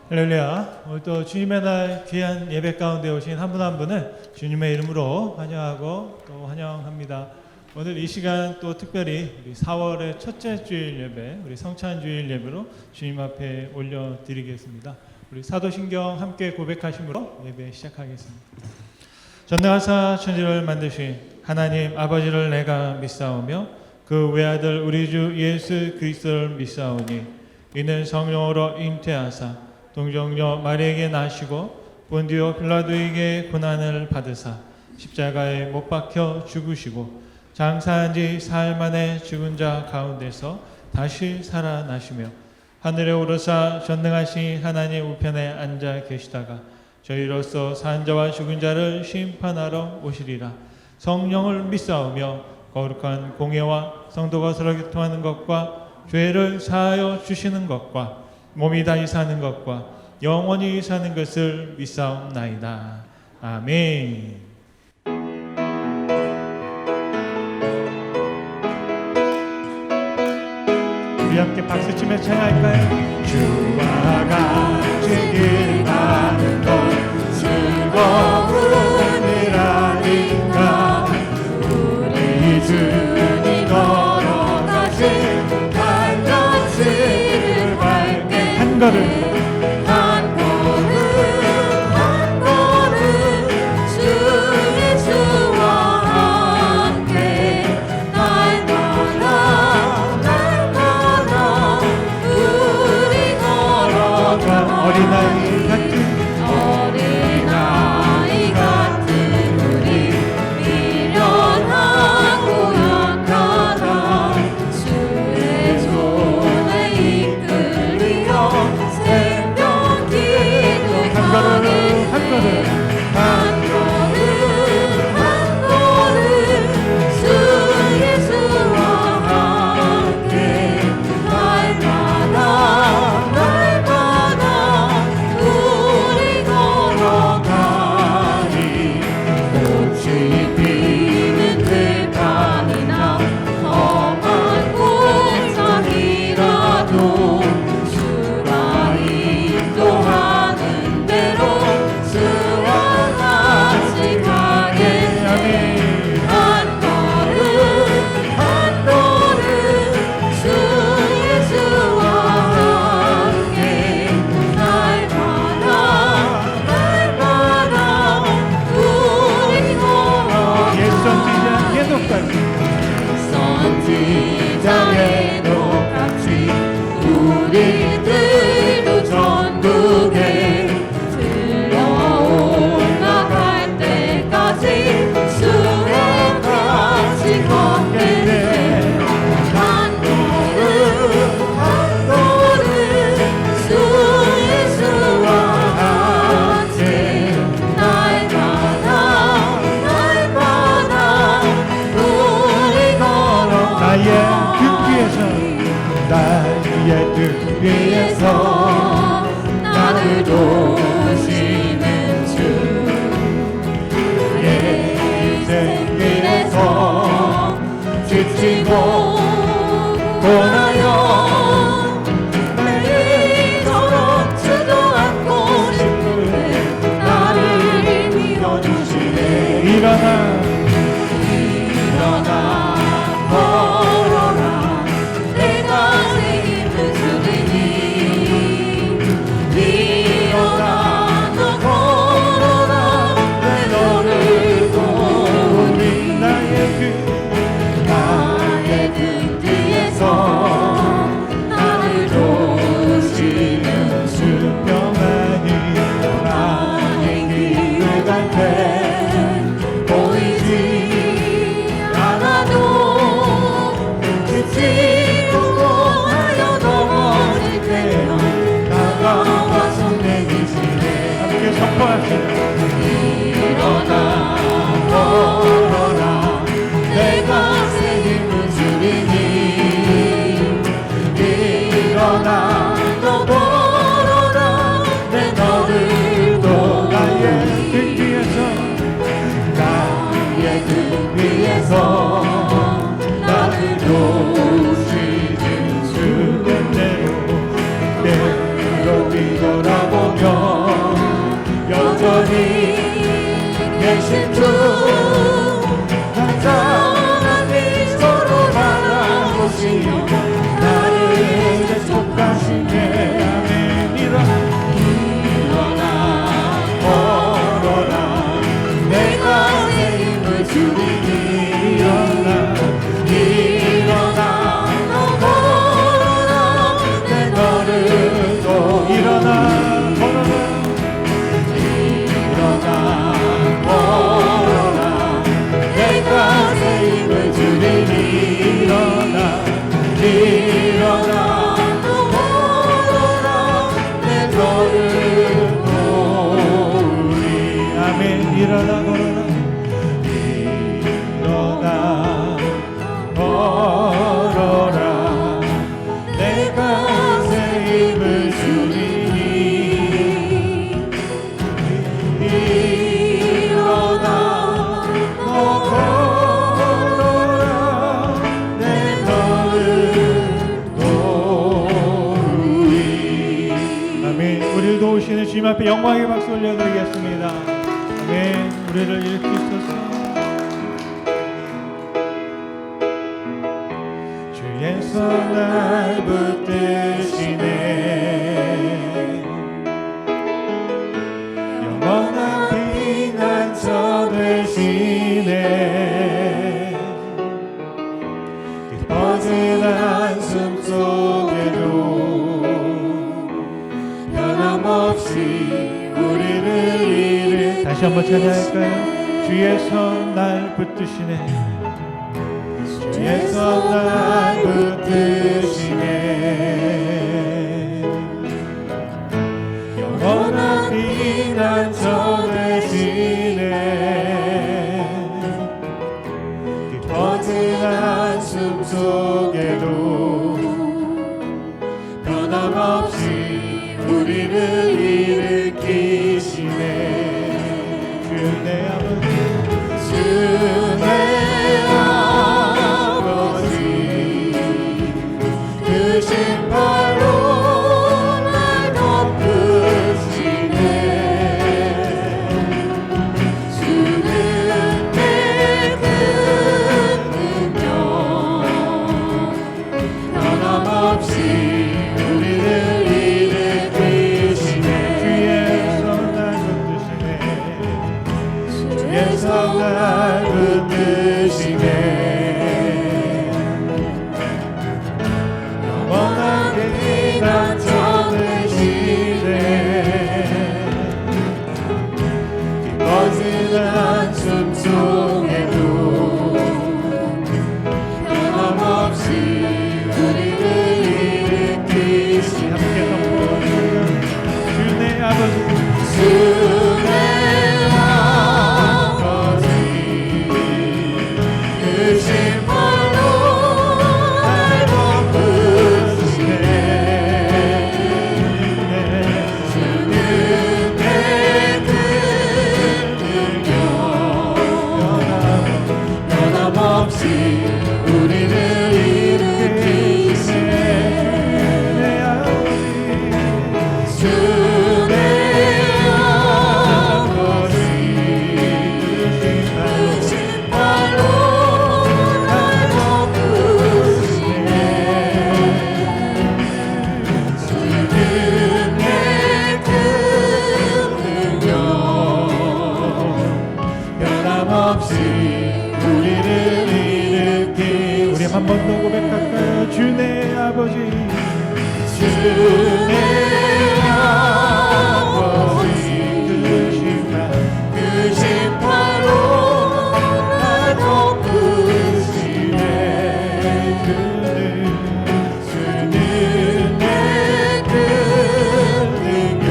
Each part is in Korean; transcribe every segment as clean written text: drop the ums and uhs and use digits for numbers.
할렐루야. 오늘 또 주님의 날 귀한 예배 가운데 오신 한 분 한 분을 주님의 이름으로 환영하고 또 환영합니다. 오늘 이 시간 또 특별히 우리 4월의 첫째 주일 예배, 우리 성찬주일 예배로 주님 앞에 올려드리겠습니다. 우리 사도신경 함께 고백하심으로 예배 시작하겠습니다. 전능하사 천지를 만드신 하나님 아버지를 내가 믿사오며 그 외아들 우리 주 예수 그리스도를 믿사오니 이는 성령으로 잉태하사 동정녀 마리에게 나시고 본디오 빌라도에게 고난을 받으사 십자가에 못 박혀 죽으시고 장사한 지 사흘 만에 죽은 자 가운데서 다시 살아나시며 하늘에 오르사 전능하신 하나님 우편에 앉아 계시다가 저희로서 산 자와 죽은 자를 심판하러 오시리라. 성령을 믿사오며 거룩한 공예와 성도가 서로 교통하는 것과 죄를 사하여 주시는 것과 몸이 다시 사는 것과 영원히 사는 것을 믿사옵나이다. 아멘. 우리 함께 박수치며 찬양할까요? 주와 같이 길 가는 것 즐거운 일 아닌가. 우리 주님 걸어가신 갈라지를 밝게 한 걸음 어린아이 같은 우리 미련하고 약하다 주의 손에 이끌리어 생명 기도하게 한 걸음 주 예수와 함께 날마다 선지자의 똑같이 우리들도 전국에 들려 올라갈 때까지 주의 같이 걷게 돼. 한 걸음 주 예수와 함께 날마다 나의 등 위에서 나를 도우시는 주 내 인생길에서 지치고 고나여 매일 더럽지도 않고 싶은데 나를 밀어주시네. 일어나 걸어라 내가 내 힘을 주리니. 일어나 너 걸어라 내 너를 도우니. 나의 등 뒤에서 나를 도우시는 주 평안히 나의 길을 갈 때 보이지 않아도 지치고 고하여 넘어질 때면 다가와서 내기시네. 함께 선포합시다. 일어나 걸어라 내가 새 힘을 주리니. 일어나 너 걸어라 내 너를 도우니. 나의 등 위에서 나를 도우시는 주 주님 앞에 영광의 박수 올려드리겠습니다. 아멘. 우리를 일으키소서. 주의 손 날 붙드시네. 영원한 피난처 되시네. 깊어진 한숨 속에도 변함없이 우리를 일으키시네. 다시 한번 찬양할까요? 주의 손 날 붙드시네. 주의 손 날 붙드시네. 영원한 피난처 되시네. 깊어진 한숨 속에도 변함없이 우리를 일으키시네. 주 내 아버지, 주 내 아버지, 그 신발로 날 덮으시네. 주는 내 큰 능력, 변함없이 우리를 일으키시네. 주의 손 날 붙드시네. 주의 손 날 붙드시네. 영원한 피난처 되시네. 깊어진 한숨 속에도 변함없이 우리를 일으키시네. 함께 선포하시면 주 내 아버지, 주 내 아버지, 그 신발로 날 덮으시네. 주는 내 큰 능력, 변함없이 우리를 일으키시네. 내 아버지, 주 내 아버지, 그 신발로 날 덮으시네. 주는 내 큰 능력, 변함없이 우리를 일으키. 우리 한 번 더 고백할까요? 주 내 아버지, 주 내 아버지, 그 신발로 날 덮으시네. 주는 내 큰 능력,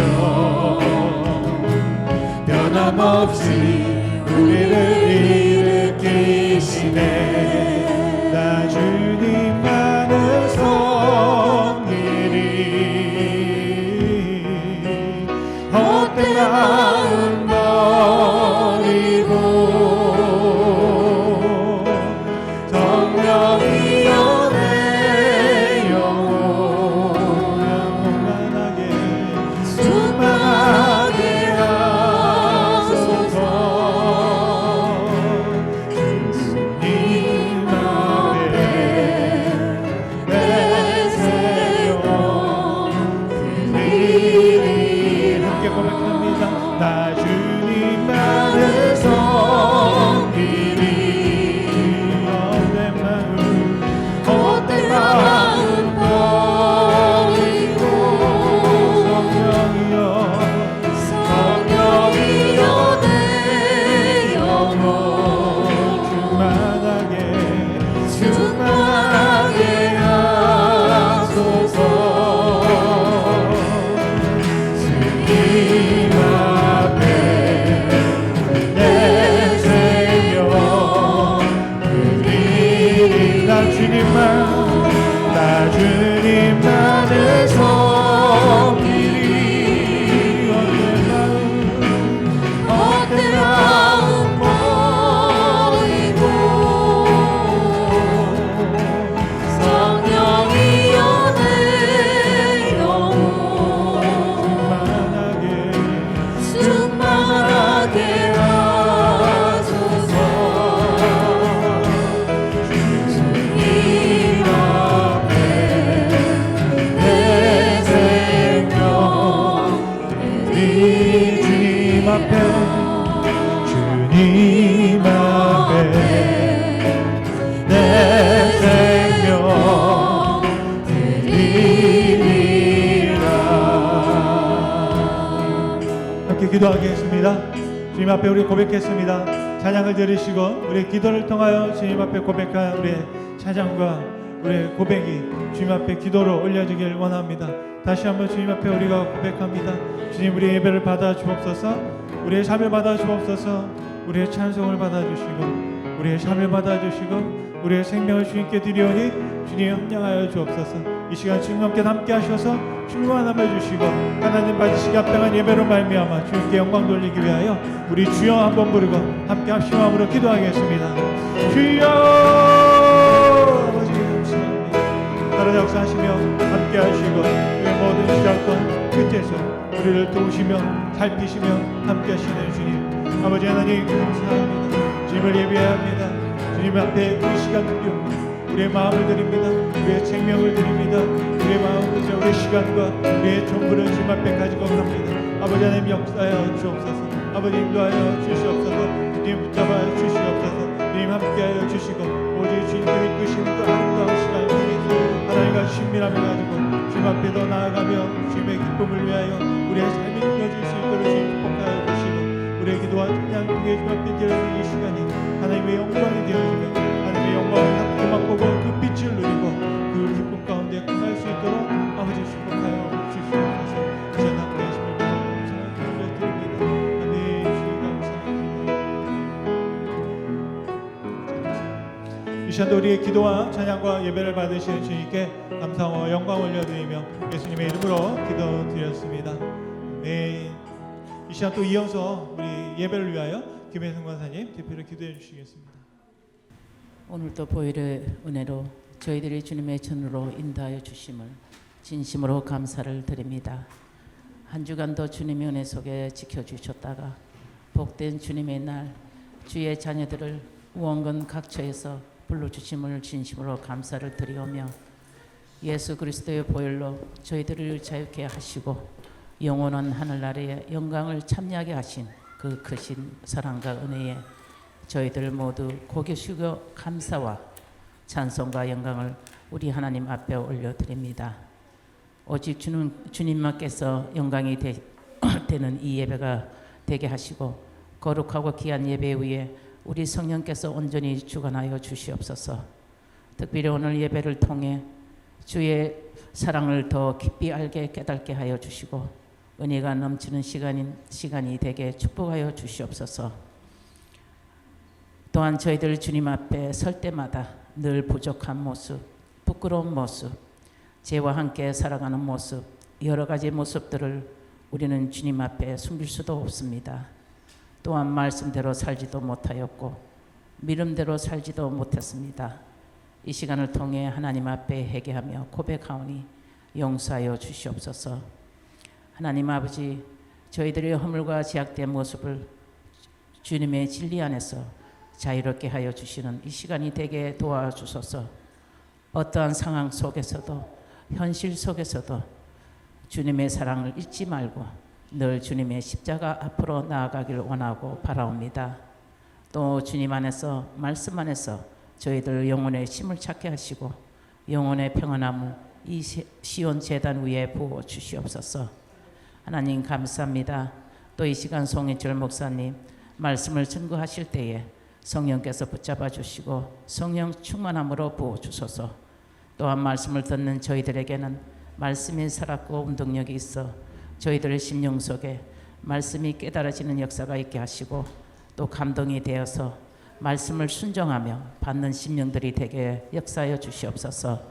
변함없이 우리를 일으키시네. 나 주님만을 섬기리. 같이 기도하겠습니다. 주님 앞에 우리 고백했습니다. 찬양을 들으시고 우리 기도를 통하여 주님 앞에 고백한 우리의 찬양과 우리의 고백이 주님 앞에 기도로 올려지길 원합니다. 다시 한번 주님 앞에 우리가 고백합니다. 주님, 우리의 예배를 받아 주옵소서. 우리의 삶을 받아 주옵소서. 우리의 찬송을 받아 주시고 우리의 삶을 받아 주시고 우리의 생명을 주님께 드리오니 주님 합량하여 주옵소서. 이 시간 주님과 함께 하셔서 충만함을 주시고 하나님 받으시기 합당한 예배로 말미암아 주님께 영광 돌리기 위하여 우리 주여 한번 부르고 함께 합심함으로 기도하겠습니다. 주여 아버지 감사합니다. 나를 역사하시며 함께 하시고 우리의 모든 시작과 끝에서 우리를 도우시며 살피시며 함께 하시는 주님, 아버지 하나님 감사합니다. 주님을 예배해야 합니다. 주님 앞에 이 시간 드립니다. 우리의 마음을 드립니다. 우리의 생명을 드립니다. 우리의 마음을 드려 우리의 시간과 우리의 전부를 주님 앞에 가지고 갑니다. 아버지 하나님 역사하여 주옵소서. 아버지 인도하여 주시옵소서. 주님 붙잡아 주시옵소서. 주님 함께하여 주시고 오직 주님께서 이끄시는 그 아름다운 시간을 통해서 하나님과 친밀함을 가지고 주님 앞에 더 나아가며 주님의 기쁨을 위하여 우리의 삶이 이루어질 수 있도록 주님 축복하여 주시고 우리의 기도와 찬양 통해 주님 앞에 드리는 이 시간이 하나님의 영광이 되어지며 하나님의 영광을 함께 맛보고 그 빛을 누리고 그 기쁨 가운데 끝날 수 있도록 아버지 축복하여 주시옵소서. 이제 함께 하심을 감사를 드립니다. 아멘. 주님 감사합니다. 이 시간도 우리의 기도와 찬양과 예배를 받으시는 주님께 감사와 영광 올려드리며 예수님의 이름으로 기도드렸습니다. 네. 이 시간 또 이어서 우리 예배를 위하여 김혜성 권사님 대표로 기도해 주시겠습니다. 오늘도 보혈의 은혜로 저희들이 주님의 전으로 인도하여 주심을 진심으로 감사를 드립니다. 한 주간도 주님의 은혜 속에 지켜주셨다가 복된 주님의 날 주의 자녀들을 원근 각처에서 불러주심을 진심으로 감사를 드리오며 예수 그리스도의 보혈로 저희들을 자유케 하시고 영원한 하늘나라의 영광을 참여하게 하신 그 크신 사랑과 은혜에 저희들 모두 고개 숙여 감사와 찬송과 영광을 우리 하나님 앞에 올려드립니다. 오직 주님만께서 영광이 되는 이 예배가 되게 하시고 거룩하고 귀한 예배 위에 우리 성령께서 온전히 주관하여 주시옵소서. 특별히 오늘 예배를 통해 주의 사랑을 더 깊이 알게 깨닫게 하여 주시고 은혜가 넘치는 시간이 되게 축복하여 주시옵소서. 또한 저희들 주님 앞에 설 때마다 늘 부족한 모습, 부끄러운 모습, 죄와 함께 살아가는 모습, 여러 가지 모습들을 우리는 주님 앞에 숨길 수도 없습니다. 또한 말씀대로 살지도 못하였고 믿음대로 살지도 못했습니다. 이 시간을 통해 하나님 앞에 회개하며 고백하오니 용서하여 주시옵소서. 하나님 아버지, 저희들의 허물과 제약된 모습을 주님의 진리 안에서 자유롭게 하여 주시는 이 시간이 되게 도와주소서. 어떠한 상황 속에서도 현실 속에서도 주님의 사랑을 잊지 말고 늘 주님의 십자가 앞으로 나아가길 원하고 바라옵니다. 또 주님 안에서 말씀 안에서 저희들 영혼의 힘을 찾게 하시고 영혼의 평안함을 이 시온 제단 위에 부어 주시옵소서. 하나님 감사합니다. 또 이 시간 송인철 목사님 말씀을 증거하실 때에 성령께서 붙잡아 주시고 성령 충만함으로 부어 주소서. 또한 말씀을 듣는 저희들에게는 말씀이 살았고 운동력이 있어 저희들의 심령 속에 말씀이 깨달아지는 역사가 있게 하시고 또 감동이 되어서 말씀을 순종하며 받는 심령들이 되게 역사하여 주시옵소서.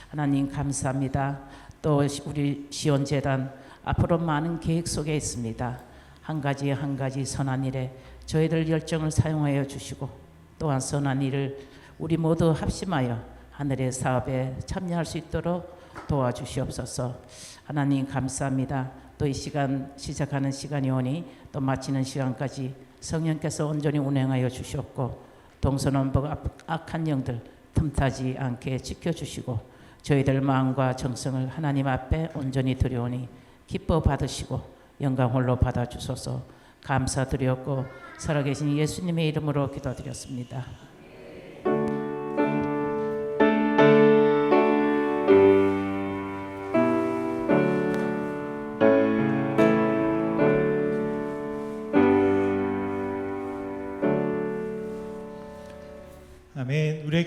하나님 감사합니다. 또 우리 시온재단 앞으로 많은 계획 속에 있습니다. 한 가지 한 가지 선한 일에 저희들 열정을 사용하여 주시고 또한 선한 일을 우리 모두 합심하여 하늘의 사업에 참여할 수 있도록 도와주시옵소서. 하나님 감사합니다. 또 이 시간 시작하는 시간이 오니 또 마치는 시간까지 성령께서 온전히 운행하여 주셨고 동서남북 악한 영들 틈타지 않게 지켜주시고 저희들 마음과 정성을 하나님 앞에 온전히 드려오니 기뻐 받으시고 영광 홀로 받아주소서. 감사드렸고 살아계신 예수님의 이름으로 기도드렸습니다.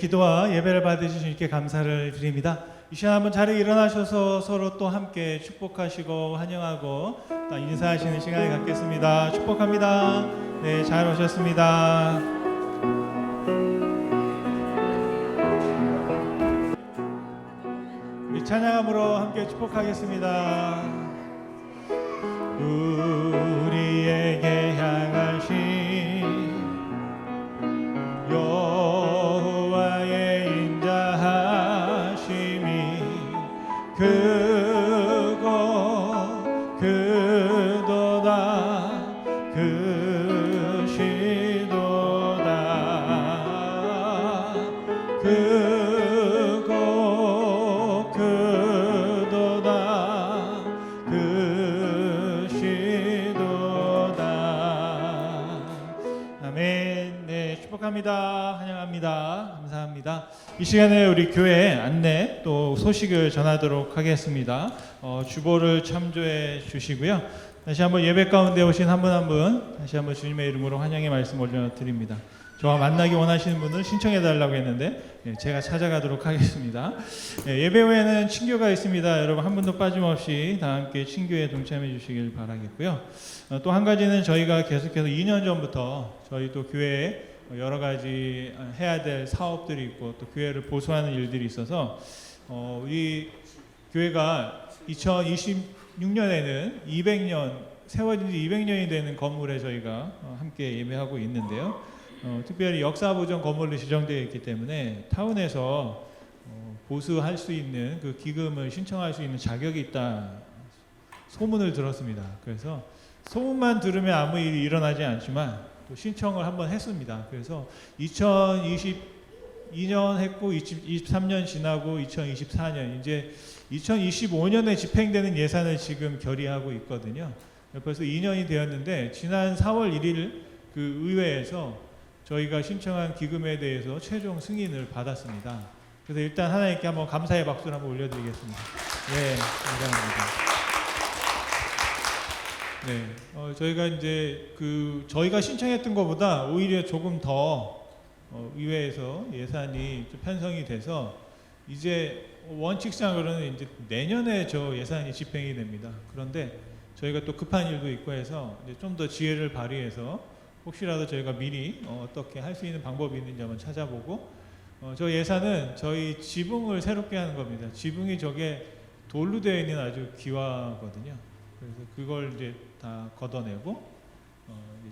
기도와 예배를 받으신 주님께 감사를 드립니다. 이 시간 한번 자리에 일어나셔서 서로 또 함께 축복하시고 환영하고 또 인사하시는 시간을 갖겠습니다. 축복합니다. 네, 잘 오셨습니다. 우리 찬양함으로 함께 축복하겠습니다. 우리에게 향하신 여호와의 인자하심이 크고 크도다 크시도다 크고 크도다 크시도다. 아멘. 네, 축복합니다. 환영합니다. 감사합니다. 이 시간에 우리 교회 안내 또 소식을 전하도록 하겠습니다. 주보를 참조해 주시고요. 다시 한번 예배 가운데 오신 한 분 한 분 다시 한번 주님의 이름으로 환영의 말씀 올려드립니다. 저와 만나기 원하시는 분은 신청해 달라고 했는데 제가 찾아가도록 하겠습니다. 예배 후에는 친교가 있습니다. 여러분 한 분도 빠짐없이 다 함께 친교에 동참해 주시길 바라겠고요. 또 한 가지는 저희가 계속해서 2년 전부터 저희 또 교회에 여러 가지 해야 될 사업들이 있고 또 교회를 보수하는 일들이 있어서 우리 교회가 2026년에는 200년 세워진 지 200년이 되는 건물에 저희가 함께 예배하고 있는데요. 특별히 역사보존 건물로 지정되어 있기 때문에 타운에서 보수할 수 있는 그 기금을 신청할 수 있는 자격이 있다 소문을 들었습니다. 그래서 소문만 들으면 아무 일이 일어나지 않지만 또 신청을 한번 했습니다. 그래서 2022년 했고 23년 지나고 2024년 이제 2025년에 집행되는 예산을 지금 결의하고 있거든요. 벌써 2년이 되었는데 지난 4월 1일 그 의회에서 저희가 신청한 기금에 대해서 최종 승인을 받았습니다. 그래서 일단 하나님께 한번 감사의 박수를 한번 올려드리겠습니다. 네, 감사합니다. 네, 저희가 이제 저희가 신청했던 것보다 오히려 조금 더 의회에서 예산이 좀 편성이 돼서 이제 원칙상으로는 이제 내년에 저 예산이 집행이 됩니다. 그런데 저희가 또 급한 일도 있고 해서 이제 좀 더 지혜를 발휘해서 혹시라도 저희가 미리 어떻게 할 수 있는 방법이 있는지 한번 찾아보고 저 예산은 저희 지붕을 새롭게 하는 겁니다. 지붕이 저게 돌로 되어 있는 아주 기와거든요. 그래서 그걸 이제 다 걷어내고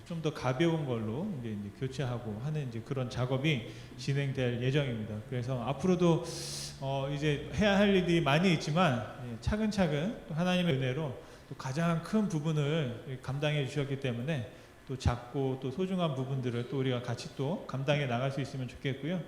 좀 더 가벼운 걸로 이제 교체하고 하는 이제 그런 작업이 진행될 예정입니다. 그래서 앞으로도 이제 해야 할 일이 많이 있지만 차근차근 또 하나님의 은혜로 또 가장 큰 부분을 감당해 주셨기 때문에 또 작고 또 소중한 부분들을 또 우리가 같이 또 감당해 나갈 수 있으면 좋겠고요.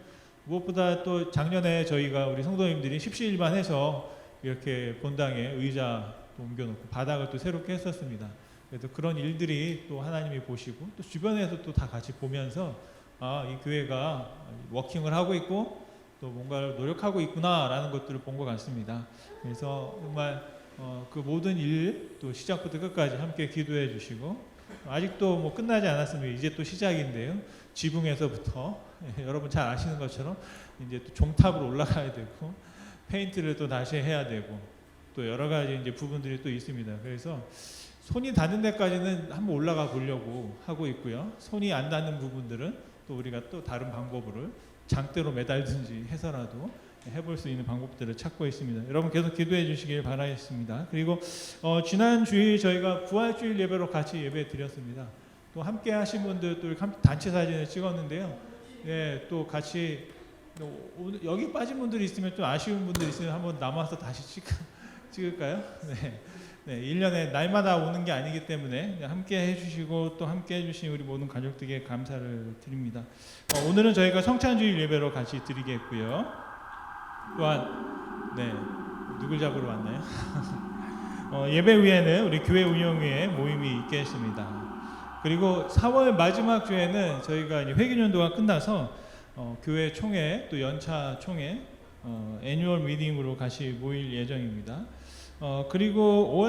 무엇보다 또 작년에 저희가 우리 성도님들이 십시일반해서 이렇게 본당에 의자 또 옮겨놓고 바닥을 또 새롭게 했었습니다. 그래서 그런 일들이 또 하나님이 보시고 또 주변에서 또 다 같이 보면서 이 교회가 워킹을 하고 있고 또 뭔가를 노력하고 있구나라는 것들을 본 것 같습니다. 그래서 정말 그 모든 일 또 시작부터 끝까지 함께 기도해 주시고 아직도 뭐 끝나지 않았습니다. 이제 또 시작인데요. 지붕에서부터 여러분 잘 아시는 것처럼 이제 또 종탑으로 올라가야 되고 페인트를 또 다시 해야 되고 또 여러 가지 이제 부분들이 또 있습니다. 그래서 손이 닿는 데까지는 한번 올라가 보려고 하고 있고요. 손이 안 닿는 부분들은 또 우리가 또 다른 방법으로 장대로 매달든지 해서라도 해볼 수 있는 방법들을 찾고 있습니다. 여러분 계속 기도해 주시길 바라겠습니다. 그리고 지난 주일 저희가 부활주일 예배로 같이 예배 드렸습니다. 또 함께 하신 분들 또 단체 사진을 찍었는데요. 네, 또 같이 여기 빠진 분들이 있으면 좀 아쉬운 분들이 있으면 한번 남아서 다시 찍을까요? 네, 1년에 날마다 오는 게 아니기 때문에 함께 해주시고 또 함께 해주신 우리 모든 가족들에게 감사를 드립니다. 오늘은 저희가 성찬주일 예배로 같이 드리겠고요. 또한 누굴 잡으러 왔나요? 예배 후에는 우리 교회 운영위에 모임이 있겠습니다. 그리고 4월 마지막 주에는 저희가 이제 회기년도가 끝나서 교회 총회 또 연차 총회 애뉴얼 미팅으로 같이 모일 예정입니다. 그리고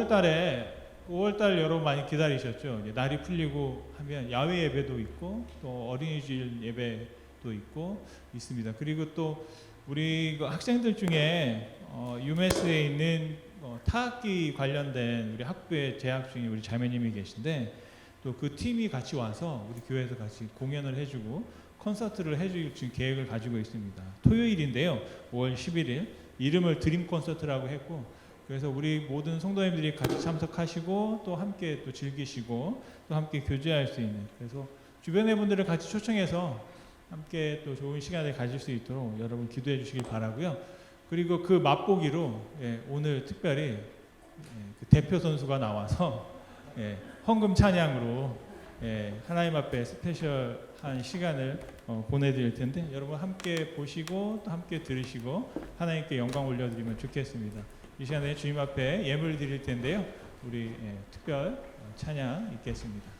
5월달 여러분 많이 기다리셨죠. 이제 날이 풀리고 하면 야외 예배도 있고 또 어린이주일 예배 또 있고 있습니다. 그리고 또 우리 그 학생들 중에 UMS에 있는 타악기 관련된 우리 학부에 재학 중인 우리 자매님이 계신데 또 그 팀이 같이 와서 우리 교회에서 같이 공연을 해주고 콘서트를 해줄 지금 계획을 가지고 있습니다. 토요일인데요, 5월 11일 이름을 드림 콘서트라고 했고, 그래서 우리 모든 성도님들이 같이 참석하시고 또 함께 또 즐기시고 또 함께 교제할 수 있는, 그래서 주변의 분들을 같이 초청해서 함께 또 좋은 시간을 가질 수 있도록 여러분 기도해 주시길 바라고요. 그리고 그 맛보기로 오늘 특별히 그 대표 선수가 나와서 헌금 찬양으로 하나님 앞에 스페셜한 시간을 보내드릴 텐데 여러분 함께 보시고 또 함께 들으시고 하나님께 영광 올려드리면 좋겠습니다. 이 시간에 주님 앞에 예물 드릴 텐데요. 우리 특별 찬양 있겠습니다.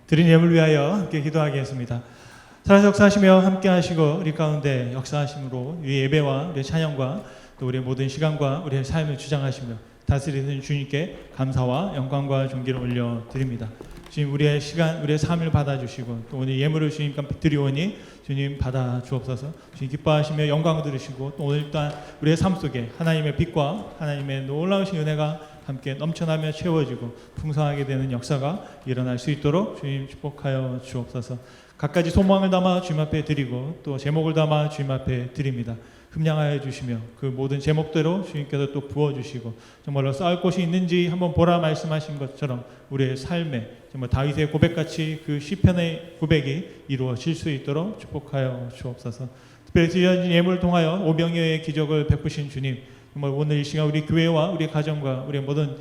드린 예물 위하여 함께 기도하겠습니다. 살아서 역사하시며 함께 하시고 우리 가운데 역사하심으로 우리 예배와 우리 찬양과 또 우리의 모든 시간과 우리의 삶을 주장하시며 다스리는 주님께 감사와 영광과 존귀를 올려드립니다. 주님, 우리의 시간, 우리의 삶을 받아주시고 또 오늘 예물을 주님께 드리오니 주님 받아 주옵소서. 주님 기뻐하시며 영광을 들으시고 또 오늘 또한 우리의 삶 속에 하나님의 빛과 하나님의 놀라우신 은혜가 함께 넘쳐나며 채워지고 풍성하게 되는 역사가 일어날 수 있도록 주님 축복하여 주옵소서. 갖가지 소망을 담아 주님 앞에 드리고 또 제목을 담아 주님 앞에 드립니다. 흠량하여 주시며 그 모든 제목대로 주님께서 또 부어주시고 정말로 쌓을 곳이 있는지 한번 보라 말씀하신 것처럼 우리의 삶에 정말 다윗의 고백같이 그 시편의 고백이 이루어질 수 있도록 축복하여 주옵소서. 특별히 드려진 예물을 통하여 오병이어의 기적을 베푸신 주님, 정말 오늘 이 시간 우리 교회와 우리 가정과 우리 모든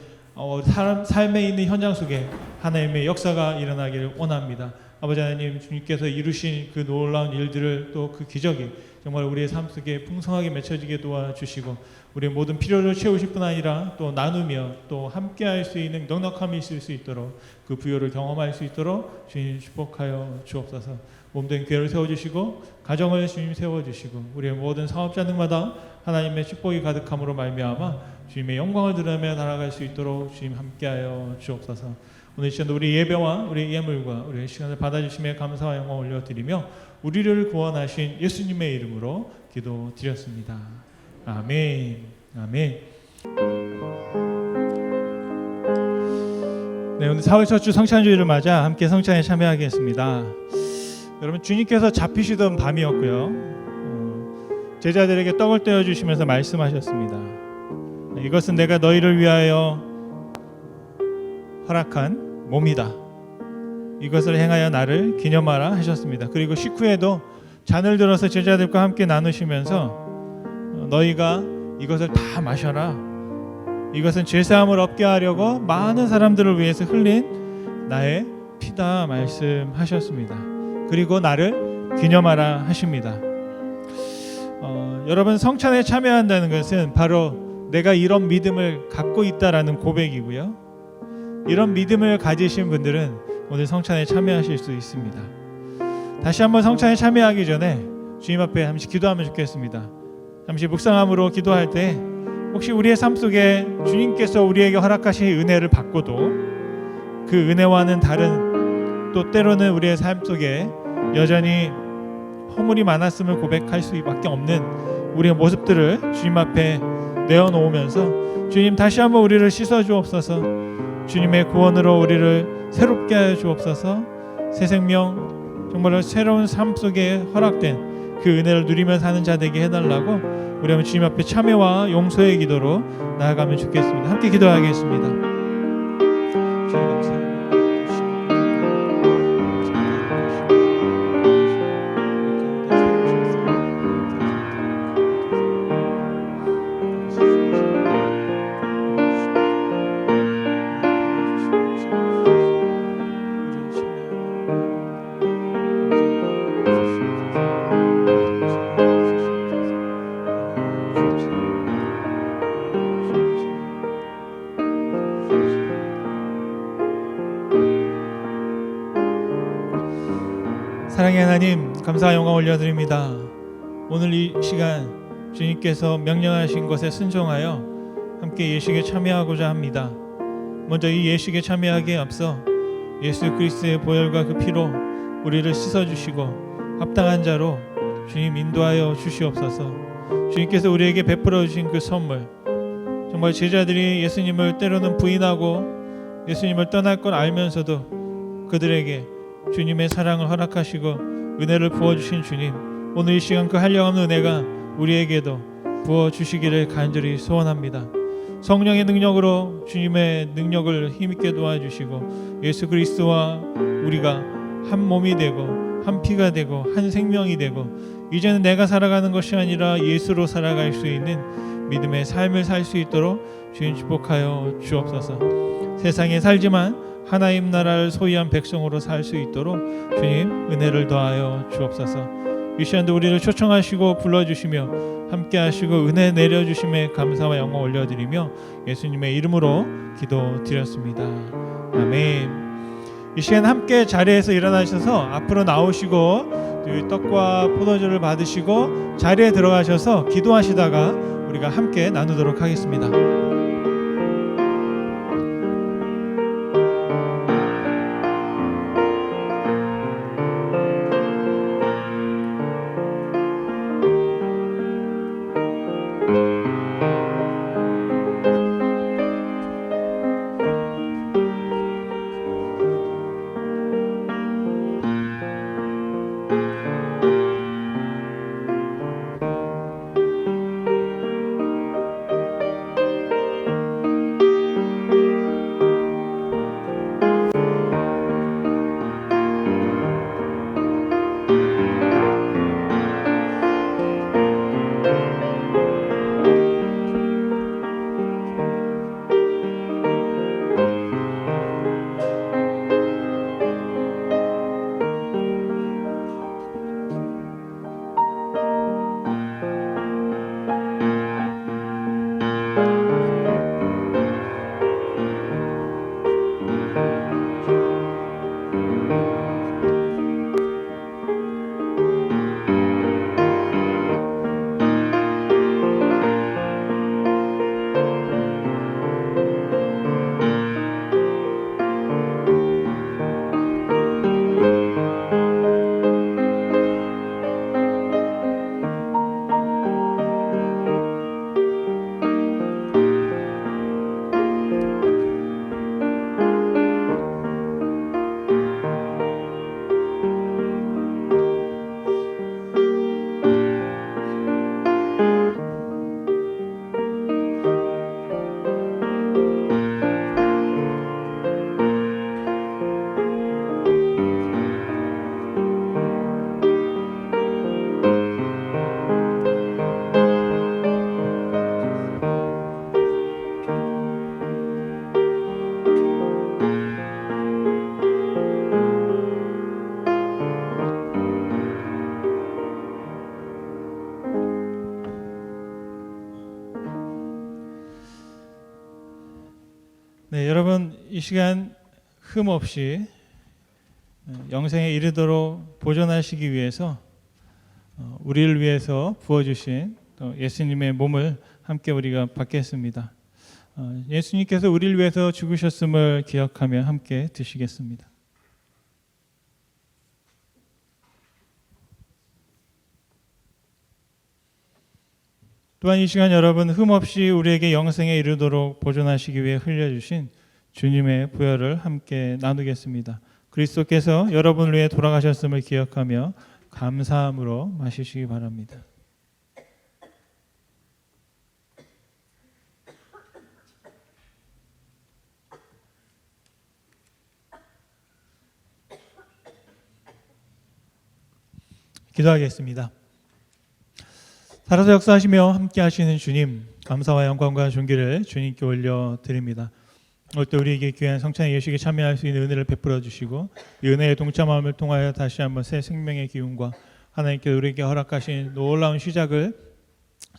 삶에 있는 현장 속에 하나님의 역사가 일어나기를 원합니다. 아버지 하나님, 주님께서 이루신 그 놀라운 일들을 또 그 기적이 정말 우리의 삶 속에 풍성하게 맺혀지게 도와주시고 우리의 모든 필요를 채우실 뿐 아니라 또 나누며 또 함께할 수 있는 넉넉함이 있을 수 있도록 그 부요를 경험할 수 있도록 주님 축복하여 주옵소서. 몸된 교회를 세워주시고 가정을 주님 세워주시고 우리의 모든 사업자들마다 하나님의 축복이 가득함으로 말미암아 주님의 영광을 드러내며 나아갈 수 있도록 주님 함께하여 주옵소서. 오늘 시간도 우리 예배와 우리 예물과 우리의 시간을 받아주심에 감사와 영광 올려드리며 우리를 구원하신 예수님의 이름으로 기도드렸습니다. 아멘. 아멘. 네, 오늘 4월 첫 주 성찬주의를 맞아 함께 성찬에 참여하겠습니다. 여러분, 주님께서 잡히시던 밤이었고요. 제자들에게 떡을 떼어 주시면서 말씀하셨습니다. 이것은 내가 너희를 위하여 허락한 몸이다. 이것을 행하여 나를 기념하라 하셨습니다. 그리고 식후에도 잔을 들어서 제자들과 함께 나누시면서 너희가 이것을 다 마셔라. 이것은 죄사함을 얻게 하려고 많은 사람들을 위해서 흘린 나의 피다 말씀하셨습니다. 그리고 나를 기념하라 하십니다. 여러분, 성찬에 참여한다는 것은 바로 내가 이런 믿음을 갖고 있다라는 고백이고요. 이런 믿음을 가지신 분들은 오늘 성찬에 참여하실 수 있습니다. 다시 한번 성찬에 참여하기 전에 주님 앞에 잠시 기도하면 좋겠습니다. 잠시 묵상함으로 기도할 때 혹시 우리의 삶 속에 주님께서 우리에게 허락하신 은혜를 받고도 그 은혜와는 다른 또 때로는 우리의 삶 속에 여전히 허물이 많았음을 고백할 수밖에 없는 우리의 모습들을 주님 앞에 내어놓으면서 주님 다시 한번 우리를 씻어주옵소서. 주님의 구원으로 우리를 새롭게 하여 주옵소서. 새 생명, 정말로 새로운 삶 속에 허락된 그 은혜를 누리며 사는 자 되게 해달라고 우리 한번 주님 앞에 참회와 용서의 기도로 나아가면 좋겠습니다. 함께 기도하겠습니다. 주님 감사합니다. 사랑의 하나님, 감사와 영광 올려드립니다. 오늘 이 시간 주님께서 명령하신 것에 순종하여 함께 예식에 참여하고자 합니다. 먼저 이 예식에 참여하기에 앞서 예수 그리스도의 보혈과 그 피로 우리를 씻어주시고 합당한 자로 주님 인도하여 주시옵소서. 주님께서 우리에게 베풀어 주신 그 선물, 정말 제자들이 예수님을 때로는 부인하고 예수님을 떠날 걸 알면서도 그들에게 주님의 사랑을 허락하시고 은혜를 부어주신 주님, 오늘 이 시간 그 한량없는 은혜가 우리에게도 부어주시기를 간절히 소원합니다. 성령의 능력으로 주님의 능력을 힘있게 도와주시고 예수 그리스도와 우리가 한 몸이 되고 한 피가 되고 한 생명이 되고 이제는 내가 살아가는 것이 아니라 예수로 살아갈 수 있는 믿음의 삶을 살 수 있도록 주님 축복하여 주옵소서. 세상에 살지만 하나님 나라를 소유한 백성으로 살 수 있도록 주님 은혜를 더하여 주옵소서. 이 시간도 우리를 초청하시고 불러주시며 함께 하시고 은혜 내려주심에 감사와 영광 올려드리며 예수님의 이름으로 기도드렸습니다. 아멘. 이 시간 함께 자리에서 일어나셔서 앞으로 나오시고 떡과 포도주를 받으시고 자리에 들어가셔서 기도하시다가 우리가 함께 나누도록 하겠습니다. 네, 여러분 이 시간 흠 없이 영생에 이르도록 보존하시기 위해서 우리를 위해서 부어주신 예수님의 몸을 함께 우리가 받겠습니다. 예수님께서 우리를 위해서 죽으셨음을 기억하며 함께 드시겠습니다. 또한 이 시간 여러분 흠없이 우리에게 영생에 이르도록 보존하시기 위해 흘려주신 주님의 부혈을 함께 나누겠습니다. 그리스도께서 여러분을 위해 돌아가셨음을 기억하며 감사함으로 마시시기 바랍니다. 기도하겠습니다. 살아서 역사하시며 함께 하시는 주님, 감사와 영광과 존귀를 주님께 올려드립니다. 오늘 또 우리에게 귀한 성찬의 예식에 참여할 수 있는 은혜를 베풀어 주시고 이 은혜의 동참함을 통하여 다시 한번 새 생명의 기운과 하나님께 우리에게 허락하신 놀라운 시작을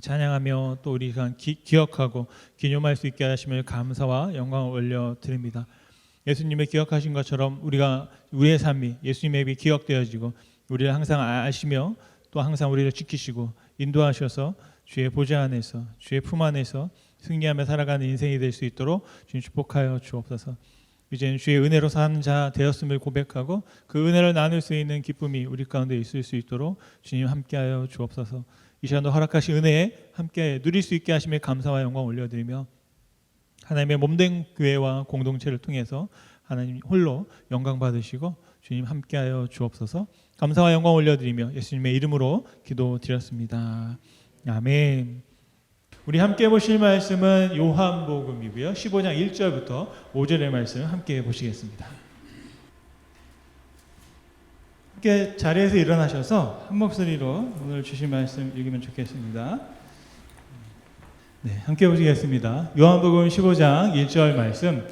찬양하며 또 우리가 기억하고 기념할 수 있게 하심을 감사와 영광을 올려드립니다. 예수님의 기억하신 것처럼 우리의 삶이 예수님에 비해 기억되어지고 우리를 항상 아시며 또 항상 우리를 지키시고 인도하셔서 주의 보좌 안에서 주의 품 안에서 승리하며 살아가는 인생이 될 수 있도록 주님 축복하여 주옵소서. 이제는 주의 은혜로 사는 자 되었음을 고백하고 그 은혜를 나눌 수 있는 기쁨이 우리 가운데 있을 수 있도록 주님 함께하여 주옵소서. 이 시간도 허락하신 은혜에 함께 누릴 수 있게 하심에 감사와 영광 올려드리며 하나님의 몸된 교회와 공동체를 통해서 하나님 홀로 영광 받으시고 주님 함께하여 주옵소서. 감사와 영광 올려드리며 예수님의 이름으로 기도드렸습니다. 아멘. 우리 함께 보실 말씀은 요한복음이고요. 15장 1절부터 5절의 말씀 함께 보시겠습니다. 함께 자리에서 일어나셔서 한 목소리로 오늘 주신 말씀 읽으면 좋겠습니다. 네, 함께 보시겠습니다. 요한복음 15장 1절 말씀.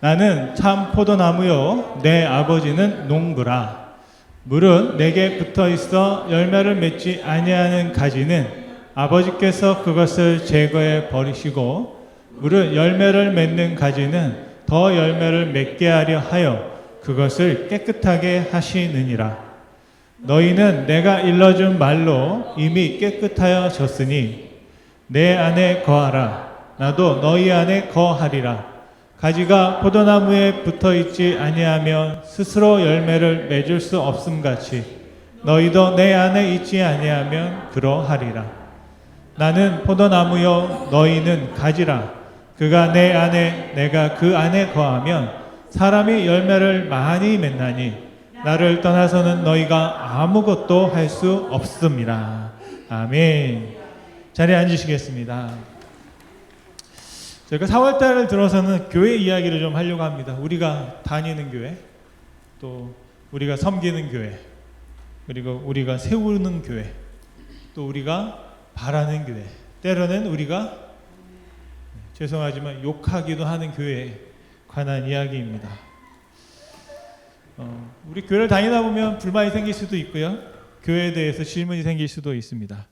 나는 참 포도나무요 내 아버지는 농부라. 물은 내게 붙어 있어 열매를 맺지 아니하는 가지는 아버지께서 그것을 제거해 버리시고, 물은 열매를 맺는 가지는 더 열매를 맺게 하려 하여 그것을 깨끗하게 하시느니라. 너희는 내가 일러준 말로 이미 깨끗하여졌으니 내 안에 거하라. 나도 너희 안에 거하리라. 가지가 포도나무에 붙어 있지 아니하면 스스로 열매를 맺을 수 없음같이 너희도 내 안에 있지 아니하면 그러하리라. 나는 포도나무요 너희는 가지라. 그가 내 안에 내가 그 안에 거하면 사람이 열매를 많이 맺나니 나를 떠나서는 너희가 아무것도 할 수 없음이라. 아멘. 자리에 앉으시겠습니다. 저희가 4월달을 들어서는 교회 이야기를 좀 하려고 합니다. 우리가 다니는 교회, 또 우리가 섬기는 교회, 그리고 우리가 세우는 교회, 또 우리가 바라는 교회, 때로는 우리가 죄송하지만 욕하기도 하는 교회에 관한 이야기입니다. 우리 교회를 다니다 보면 불만이 생길 수도 있고요. 교회에 대해서 질문이 생길 수도 있습니다.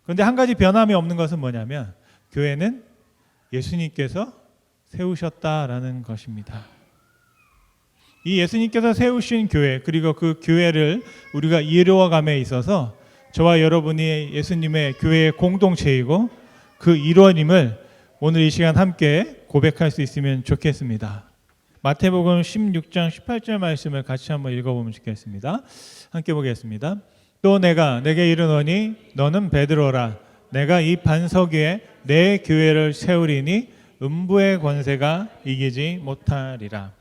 그런데 한 가지 변함이 없는 것은 뭐냐면 교회는 예수님께서 세우셨다라는 것입니다. 이 예수님께서 세우신 교회, 그리고 그 교회를 우리가 이루어감에 있어서 저와 여러분이 예수님의 교회의 공동체이고 그 일원임을 오늘 이 시간 함께 고백할 수 있으면 좋겠습니다. 마태복음 16장 18절 말씀을 같이 한번 읽어보면 좋겠습니다. 함께 보겠습니다. 또 내가 내게 이르노니 너는 베드로라. 내가 이 반석 위에 내 교회를 세우리니 음부의 권세가 이기지 못하리라.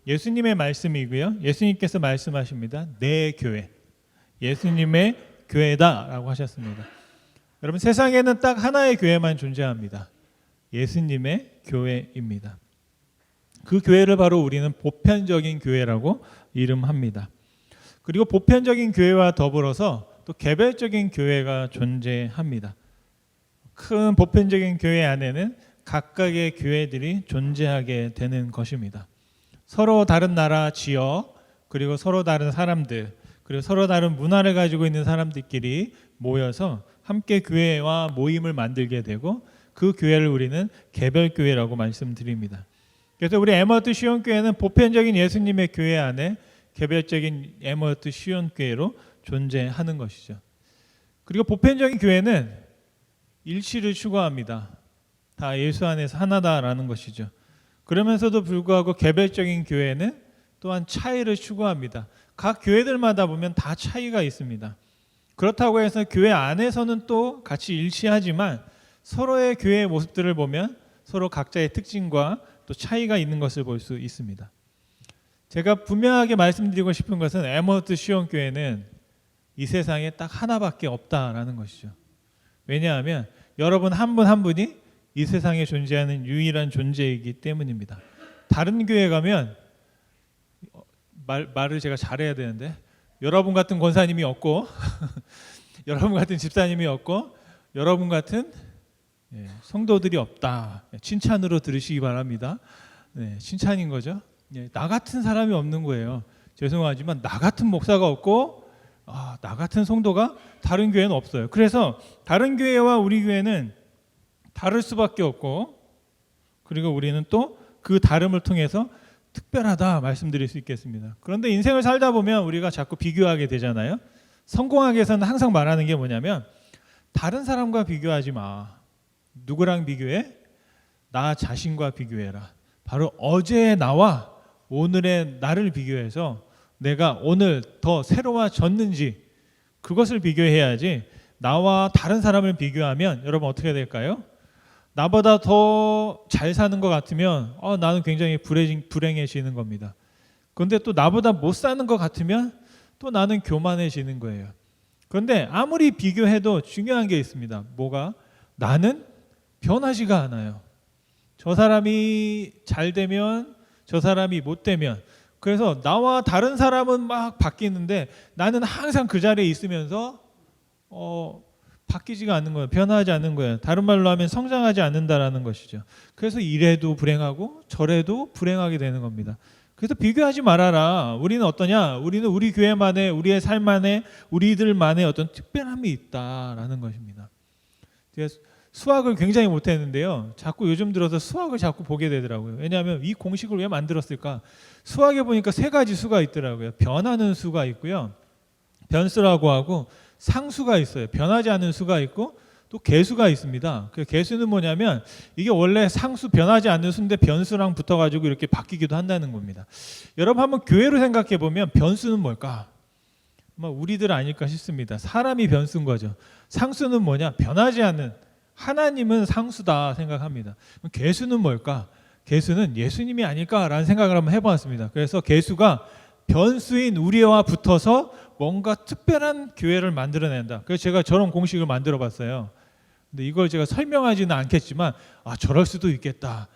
예수님의 말씀이고요. 예수님께서 말씀하십니다. 내 교회, 예수님의 교회다라고 하셨습니다. 여러분, 세상에는 딱 하나의 교회만 존재합니다. 예수님의 교회입니다. 그 교회를 바로 우리는 보편적인 교회라고 이름합니다. 그리고 보편적인 교회와 더불어서 또 개별적인 교회가 존재합니다. 큰 보편적인 교회 안에는 각각의 교회들이 존재하게 되는 것입니다. 서로 다른 나라, 지역, 그리고 서로 다른 사람들, 그리고 서로 다른 문화를 가지고 있는 사람들끼리 모여서 함께 교회와 모임을 만들게 되고 그 교회를 우리는 개별교회라고 말씀드립니다. 그래서 우리 에머트 시온교회는 보편적인 예수님의 교회 안에 개별적인 에머트 시온교회로 존재하는 것이죠. 그리고 보편적인 교회는 일치를 추구합니다. 다 예수 안에서 하나다라는 것이죠. 그러면서도 불구하고 개별적인 교회는 또한 차이를 추구합니다. 각 교회들마다 보면 다 차이가 있습니다. 그렇다고 해서 교회 안에서는 또 같이 일치하지만 서로의 교회의 모습들을 보면 서로 각자의 특징과 또 차이가 있는 것을 볼 수 있습니다. 제가 분명하게 말씀드리고 싶은 것은 에머트 시온 교회는 이 세상에 딱 하나밖에 없다라는 것이죠. 왜냐하면 여러분 한 분 한 분이 이 세상에 존재하는 유일한 존재이기 때문입니다. 다른 교회 가면 말을 제가 잘해야 되는데 여러분 같은 권사님이 없고 여러분 같은 집사님이 없고 여러분 같은 성도들이 없다. 칭찬으로 들으시기 바랍니다. 칭찬인 거죠. 나 같은 사람이 없는 거예요. 죄송하지만 나 같은 목사가 없고 나 같은 성도가 다른 교회는 없어요. 그래서 다른 교회와 우리 교회는 다를 수밖에 없고, 그리고 우리는 또 그 다름을 통해서 특별하다 말씀드릴 수 있겠습니다. 그런데 인생을 살다 보면 우리가 자꾸 비교하게 되잖아요. 성공하기 위해서는 항상 말하는 게 뭐냐면 다른 사람과 비교하지 마. 누구랑 비교해? 나 자신과 비교해라. 바로 어제의 나와 오늘의 나를 비교해서 내가 오늘 더 새로워졌는지 그것을 비교해야지, 나와 다른 사람을 비교하면 여러분 어떻게 될까요? 나보다 더 잘 사는 것 같으면 나는 굉장히 불행해지는 겁니다. 그런데 또 나보다 못 사는 것 같으면 또 나는 교만해지는 거예요. 그런데 아무리 비교해도 중요한 게 있습니다. 뭐가? 나는 변하지가 않아요. 저 사람이 잘 되면 저 사람이 못 되면, 그래서 나와 다른 사람은 막 바뀌는데 나는 항상 그 자리에 있으면서 바뀌지가 않는 거예요. 변하지 않는 거예요. 다른 말로 하면 성장하지 않는다라는 것이죠. 그래서 이래도 불행하고 저래도 불행하게 되는 겁니다. 그래서 비교하지 말아라. 우리는 어떠냐? 우리는 우리 교회만의, 우리의 삶 안에, 우리들만의 어떤 특별함이 있다라는 것입니다. 제가 수학을 굉장히 못했는데요. 자꾸 요즘 들어서 수학을 자꾸 보게 되더라고요. 왜냐하면 이 공식을 왜 만들었을까? 수학에 보니까 세 가지 수가 있더라고요. 변하는 수가 있고요. 변수라고 하고 상수가 있어요. 변하지 않는 수가 있고 또 개수가 있습니다. 그 개수는 뭐냐면 이게 원래 상수 변하지 않는 수인데 변수랑 붙어가지고 이렇게 바뀌기도 한다는 겁니다. 여러분 한번 교회로 생각해 보면 변수는 뭘까? 우리들 아닐까 싶습니다. 사람이 변수인 거죠. 상수는 뭐냐? 변하지 않는, 하나님은 상수다 생각합니다. 그럼 개수는 뭘까? 개수는 예수님이 아닐까라는 생각을 한번 해보았습니다. 그래서 개수가 변수인 우리와 붙어서 뭔가 특별한 교회를 만들어낸다. 그래서 제가 저런 공식을 만들어 봤어요. 근데 이걸 제가 설명하지는 않겠지만 저럴 수도 있겠다.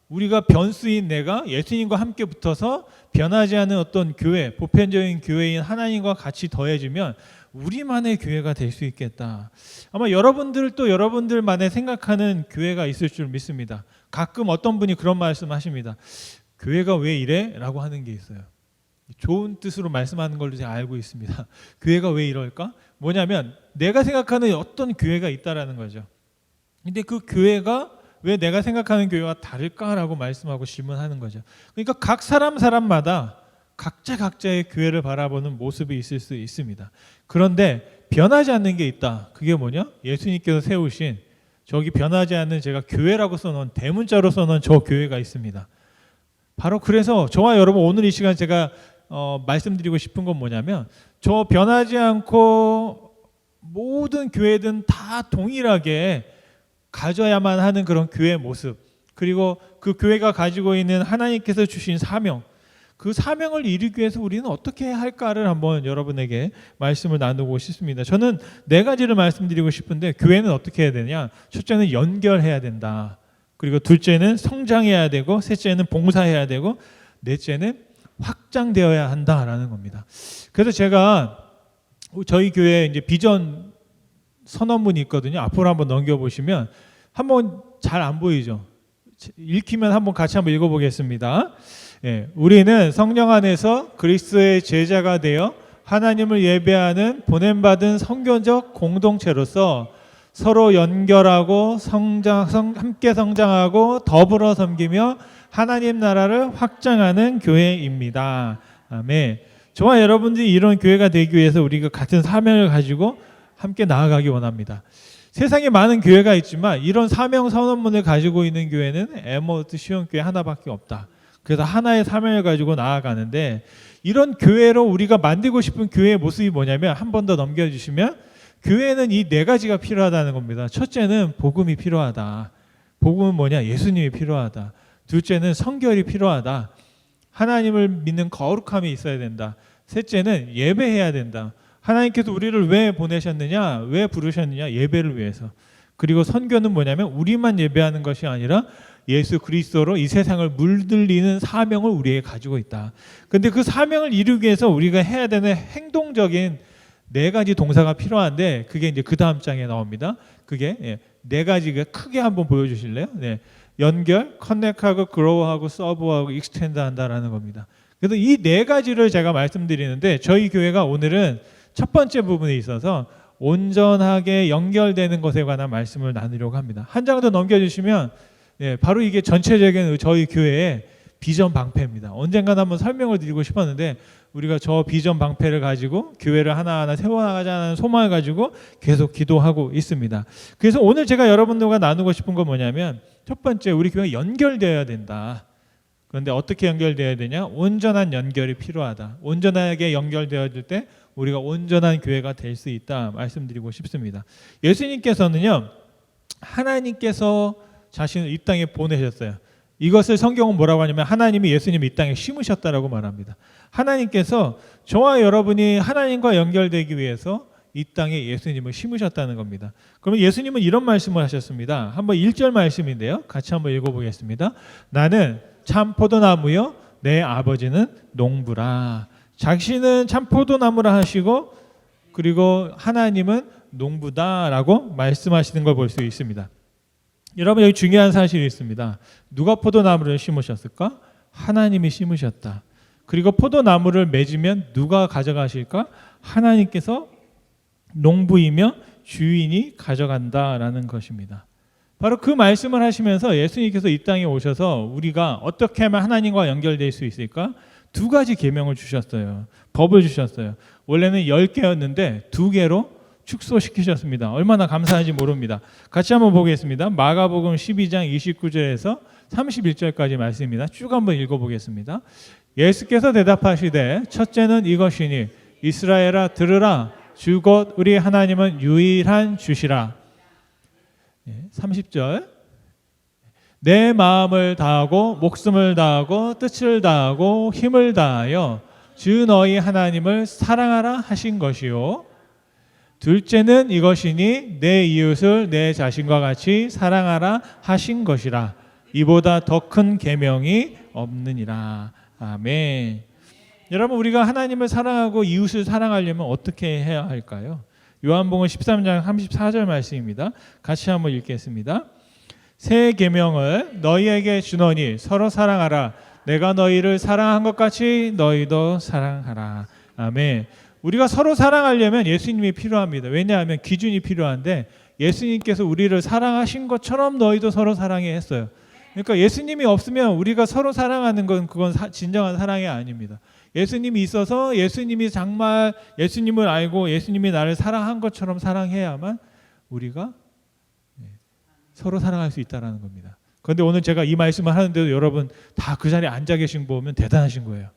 우리가 변수인 내가 예수님과 함께 붙어서 변하지 않은 어떤 교회, 보편적인 교회인 하나님과 같이 더해지면 우리만의 교회가 될 수 있겠다. 아마 여러분들도 여러분들만의 생각하는 교회가 있을 줄 믿습니다. 가끔 어떤 분이 그런 말씀하십니다. 교회가 왜 이래? 라고 하는 게 있어요. 좋은 뜻으로 말씀하는 걸로 제가 알고 있습니다. 교회가 왜 이럴까? 뭐냐면 내가 생각하는 어떤 교회가 있다라는 거죠. 근데 그 교회가 왜 내가 생각하는 교회와 다를까라고 말씀하고 질문하는 거죠. 그러니까 각 사람마다 각자의 교회를 바라보는 모습이 있을 수 있습니다. 그런데 변하지 않는 게 있다. 그게 뭐냐? 예수님께서 세우신 저기 변하지 않는, 제가 교회라고 써놓은, 대문자로 써놓은 저 교회가 있습니다. 바로 그래서 저와 여러분 오늘 이 시간 제가 말씀드리고 싶은 건 뭐냐면 저 변하지 않고 모든 교회든 다 동일하게 가져야만 하는 그런 교회의 모습, 그리고 그 교회가 가지고 있는 하나님께서 주신 사명, 그 사명을 이루기 위해서 우리는 어떻게 해야 할까를 한번 여러분에게 말씀을 나누고 싶습니다. 저는 4가지를 말씀드리고 싶은데, 교회는 어떻게 해야 되냐? 첫째는 연결해야 된다. 그리고 둘째는 성장해야 되고, 셋째는 봉사해야 되고, 넷째는 확장되어야 한다라는 겁니다. 그래서 제가 저희 교회에 이제 비전 선언문이 있거든요. 앞으로 한번 넘겨보시면 한번 잘 안 보이죠? 읽히면 한번 같이 한번 읽어보겠습니다. 우리는 성령 안에서 그리스도의 제자가 되어 하나님을 예배하는 보냄받은 성교적 공동체로서 서로 연결하고 함께 성장하고 더불어 섬기며 하나님 나라를 확장하는 교회입니다. 아멘. 저와 여러분들이 이런 교회가 되기 위해서 우리가 같은 사명을 가지고 함께 나아가기 원합니다. 세상에 많은 교회가 있지만 이런 사명 선언문을 가지고 있는 교회는 에머스 시온교회 하나밖에 없다. 그래서 하나의 사명을 가지고 나아가는데, 이런 교회로 우리가 만들고 싶은 교회의 모습이 뭐냐면, 한 번 더 넘겨주시면, 교회는 이 4가지가 필요하다는 겁니다. 첫째는 복음이 필요하다. 복음은 뭐냐? 예수님이 필요하다. 둘째는 성결이 필요하다. 하나님을 믿는 거룩함이 있어야 된다. 셋째는 예배해야 된다. 하나님께서 우리를 왜 보내셨느냐? 왜 부르셨느냐? 예배를 위해서. 그리고 선교는 뭐냐면 우리만 예배하는 것이 아니라 예수 그리스도로 이 세상을 물들이는 사명을 우리에게 가지고 있다. 그런데 그 사명을 이루기 위해서 우리가 해야 되는 행동적인 4가지 동사가 필요한데, 그게 이제 그 다음 장에 나옵니다. 그게 4가지가 크게 한번 보여주실래요? 연결, 커넥하고 그로우하고 서브하고 익스텐드 한다라는 겁니다. 그래서 이 4가지를 제가 말씀드리는데, 저희 교회가 오늘은 첫 번째 부분에 있어서 온전하게 연결되는 것에 관한 말씀을 나누려고 합니다. 한 장 더 넘겨주시면 바로 이게 전체적인 저희 교회의 비전 방패입니다. 언젠가 한번 설명을 드리고 싶었는데, 우리가 저 비전 방패를 가지고 교회를 하나하나 세워나가자는 소망을 가지고 계속 기도하고 있습니다. 그래서 오늘 제가 여러분들과 나누고 싶은 건 뭐냐면, 첫 번째, 우리 교회가 연결되어야 된다. 그런데 어떻게 연결되어야 되냐? 온전한 연결이 필요하다. 온전하게 연결되어질 때 우리가 온전한 교회가 될 수 있다 말씀드리고 싶습니다. 예수님께서는요, 하나님께서 자신을 이 땅에 보내셨어요. 이것을 성경은 뭐라고 하냐면 하나님이 예수님 이 땅에 심으셨다라고 말합니다. 하나님께서 저와 여러분이 하나님과 연결되기 위해서 이 땅에 예수님을 심으셨다는 겁니다. 그러면 예수님은 이런 말씀을 하셨습니다. 한번 1절 말씀인데요. 같이 한번 읽어보겠습니다. 나는 참 포도나무요 내 아버지는 농부라. 자신은 참 포도나무라 하시고 그리고 하나님은 농부다라고 말씀하시는 걸 볼 수 있습니다. 여러분 여기 중요한 사실이 있습니다. 누가 포도나무를 심으셨을까? 하나님이 심으셨다. 그리고 포도나무를 맺으면 누가 가져가실까? 하나님께서 농부이며 주인이 가져간다라는 것입니다. 바로 그 말씀을 하시면서 예수님께서 이 땅에 오셔서 우리가 어떻게 하면 하나님과 연결될 수 있을까? 두 가지 계명을 주셨어요. 법을 주셨어요. 원래는 10개였는데 2개로 축소시키셨습니다. 얼마나 감사한지 모릅니다. 같이 한번 보겠습니다. 마가복음 12장 29절에서 31절까지 말씀입니다. 쭉 한번 읽어보겠습니다. 예수께서 대답하시되 첫째는 이것이니 이스라엘아 들으라 주 곧 우리 하나님은 유일한 주시라. 30절 내 마음을 다하고 목숨을 다하고 뜻을 다하고 힘을 다하여 주 너희 하나님을 사랑하라 하신 것이요 둘째는 이것이니 내 이웃을 내 자신과 같이 사랑하라 하신 것이라. 이보다 더 큰 계명이 없느니라. 아멘. 여러분 우리가 하나님을 사랑하고 이웃을 사랑하려면 어떻게 해야 할까요? 요한복음 13장 34절 말씀입니다. 같이 한번 읽겠습니다. 새 계명을 너희에게 주노니 서로 사랑하라. 내가 너희를 사랑한 것 같이 너희도 사랑하라. 아멘. 우리가 서로 사랑하려면 예수님이 필요합니다. 왜냐하면 기준이 필요한데 예수님께서 우리를 사랑하신 것처럼 너희도 서로 사랑해 했어요. 그러니까 예수님이 없으면 우리가 서로 사랑하는 건 그건 진정한 사랑이 아닙니다. 예수님이 있어서 예수님이 정말 예수님을 알고 예수님이 나를 사랑한 것처럼 사랑해야만 우리가 서로 사랑할 수 있다는 겁니다. 그런데 오늘 제가 이 말씀을 하는데도 여러분 다 그 자리에 앉아 계신 거 보면 대단하신 거예요.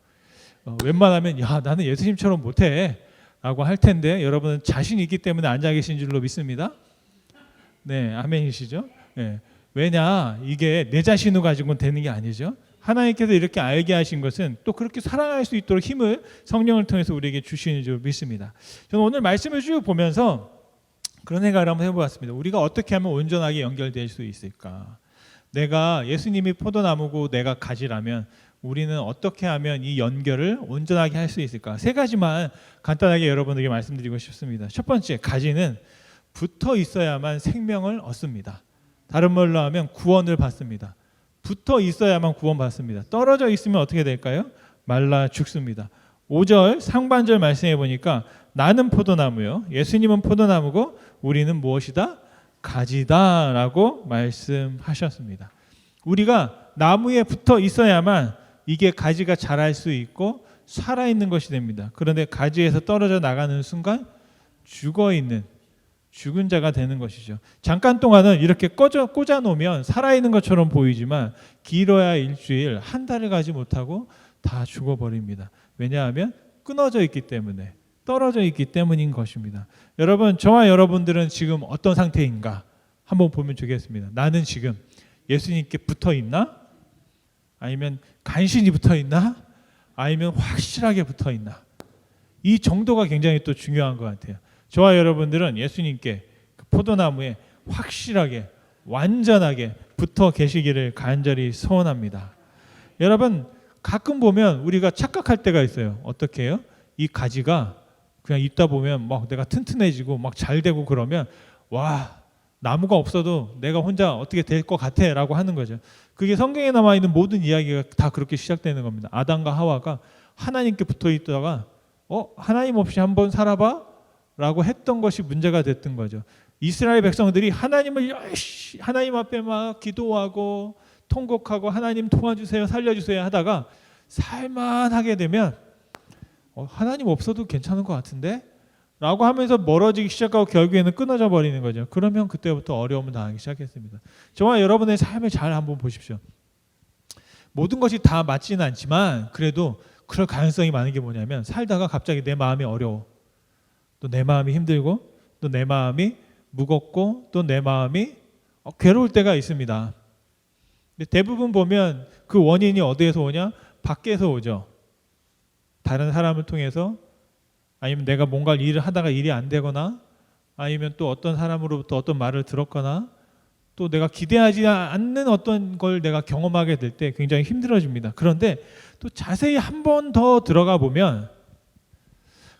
웬만하면 야 나는 예수님처럼 못해 라고 할 텐데 여러분은 자신이 있기 때문에 앉아 계신 줄로 믿습니다. 네, 아멘이시죠? 네. 왜냐 이게 내 자신을 가지고는 되는 게 아니죠. 하나님께서 이렇게 알게 하신 것은 또 그렇게 사랑할 수 있도록 힘을 성령을 통해서 우리에게 주시는 줄 믿습니다. 저는 오늘 말씀을 쭉 보면서 그런 생각을 한번 해보았습니다. 우리가 어떻게 하면 온전하게 연결될 수 있을까? 내가 예수님이 포도나무고 내가 가지라면 우리는 어떻게 하면 이 연결을 온전하게 할 수 있을까? 3가지만 간단하게 여러분에게 말씀드리고 싶습니다. 첫 번째, 가지는 붙어 있어야만 생명을 얻습니다. 다른 말로 하면 구원을 받습니다. 붙어 있어야만 구원받습니다. 떨어져 있으면 어떻게 될까요? 말라 죽습니다. 5절 상반절 말씀해 보니까 나는 포도나무요 예수님은 포도나무고 우리는 무엇이다? 가지다 라고 말씀하셨습니다. 우리가 나무에 붙어 있어야만 이게 가지가 자랄 수 있고 살아있는 것이 됩니다. 그런데 가지에서 떨어져 나가는 순간 죽은 자가 되는 것이죠. 잠깐 동안은 이렇게 꽂아 놓으면 살아있는 것처럼 보이지만 길어야 일주일, 한 달을 가지 못하고 다 죽어버립니다. 왜냐하면 끊어져 있기 때문에, 떨어져 있기 때문인 것입니다. 여러분, 저와 여러분들은 지금 어떤 상태인가 한번 보면 좋겠습니다. 나는 지금 예수님께 붙어 있나? 아니면 간신히 붙어 있나? 아니면 확실하게 붙어 있나? 이 정도가 굉장히 또 중요한 것 같아요. 저와 여러분들은 예수님께 그 포도나무에 확실하게 완전하게 붙어 계시기를 간절히 소원합니다. 여러분 가끔 보면 우리가 착각할 때가 있어요. 어떻게 해요? 이 가지가 그냥 있다 보면 막 내가 튼튼해지고 막 잘 되고 그러면 와 나무가 없어도 내가 혼자 어떻게 될 것 같아 라고 하는 거죠. 그게 성경에 남아있는 모든 이야기가 다 그렇게 시작되는 겁니다. 아담과 하와가 하나님께 붙어 있다가 하나님 없이 한번 살아봐 라고 했던 것이 문제가 됐던 거죠. 이스라엘 백성들이 하나님 앞에 막 기도하고 통곡하고 하나님 도와주세요 살려주세요 하다가 살만하게 되면 하나님 없어도 괜찮은 것 같은데? 라고 하면서 멀어지기 시작하고 결국에는 끊어져 버리는 거죠. 그러면 그때부터 어려움을 당하기 시작했습니다. 저와 여러분의 삶을 잘 한번 보십시오. 모든 것이 다 맞지는 않지만 그래도 그럴 가능성이 많은 게 뭐냐면 살다가 갑자기 내 마음이 어려워. 또 내 마음이 힘들고 또 내 마음이 무겁고 또 내 마음이 괴로울 때가 있습니다. 대부분 보면 그 원인이 어디에서 오냐? 밖에서 오죠. 다른 사람을 통해서, 아니면 내가 뭔가 일을 하다가 일이 안 되거나, 아니면 또 어떤 사람으로부터 어떤 말을 들었거나, 또 내가 기대하지 않는 어떤 걸 내가 경험하게 될 때 굉장히 힘들어집니다. 그런데 또 자세히 한 번 더 들어가 보면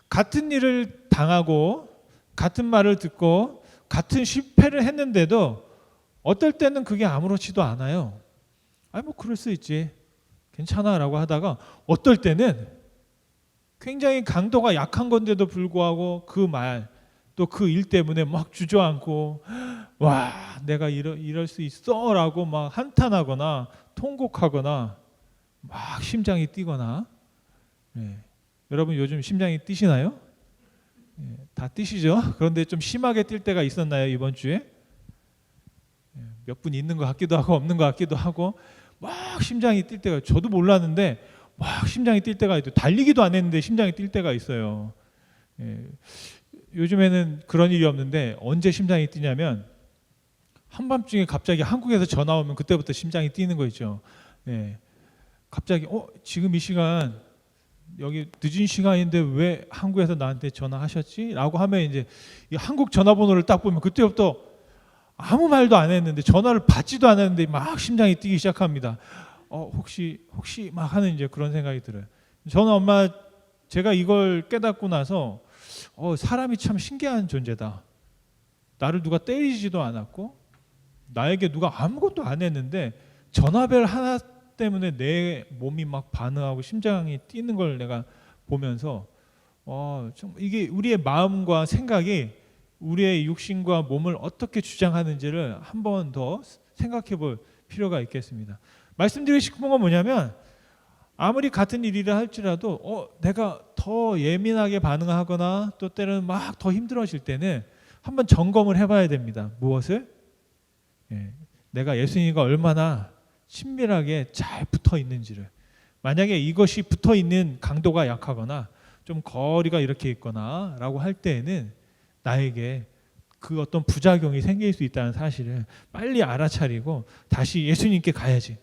같은 일을 당하고 같은 말을 듣고 같은 실패를 했는데도 어떨 때는 그게 아무렇지도 않아요. 아니 뭐 그럴 수 있지, 괜찮아 라고 하다가 어떨 때는 굉장히 강도가 약한 건데도 불구하고 그 말, 또 그 일 때문에 막 주저앉고 와 내가 이럴 수 있어 라고 막 한탄하거나 통곡하거나 막 심장이 뛰거나. 여러분 요즘 심장이 뛰시나요? 다 뛰시죠? 그런데 좀 심하게 뛸 때가 있었나요 이번 주에? 몇 분 있는 것 같기도 하고 없는 것 같기도 하고 막 심장이 뛸 때가, 저도 몰랐는데 막 심장이 뛸 때가 있고, 달리기도 안 했는데 심장이 뛸 때가 있어요. 요즘에는 그런 일이 없는데 언제 심장이 뛰냐면 한밤중에 갑자기 한국에서 전화 오면 그때부터 심장이 뛰는 거 있죠. 갑자기 지금 이 시간 여기 늦은 시간인데 왜 한국에서 나한테 전화하셨지? 라고 하면 이제 이 한국 전화번호를 딱 보면 그때부터 아무 말도 안 했는데, 전화를 받지도 않았는데 막 심장이 뛰기 시작합니다. 혹시 막 하는 이제 그런 생각이 들어요. 저는 제가 이걸 깨닫고 나서 사람이 참 신기한 존재다. 나를 누가 때리지도 않았고 나에게 누가 아무것도 안 했는데 전화벨 하나 때문에 내 몸이 막 반응하고 심장이 뛰는 걸 내가 보면서 좀 이게 우리의 마음과 생각이 우리의 육신과 몸을 어떻게 주장하는지를 한 번 더 생각해 볼 필요가 있겠습니다. 말씀드리고 싶은 건 뭐냐면, 아무리 같은 일이라 할지라도 내가 더 예민하게 반응하거나 또 때로는 막 더 힘들어질 때는 한번 점검을 해봐야 됩니다. 무엇을? 내가 예수님과 얼마나 친밀하게 잘 붙어 있는지를. 만약에 이것이 붙어 있는 강도가 약하거나 좀 거리가 이렇게 있거나 라고 할 때에는 나에게 그 어떤 부작용이 생길 수 있다는 사실을 빨리 알아차리고 다시 예수님께 가야지.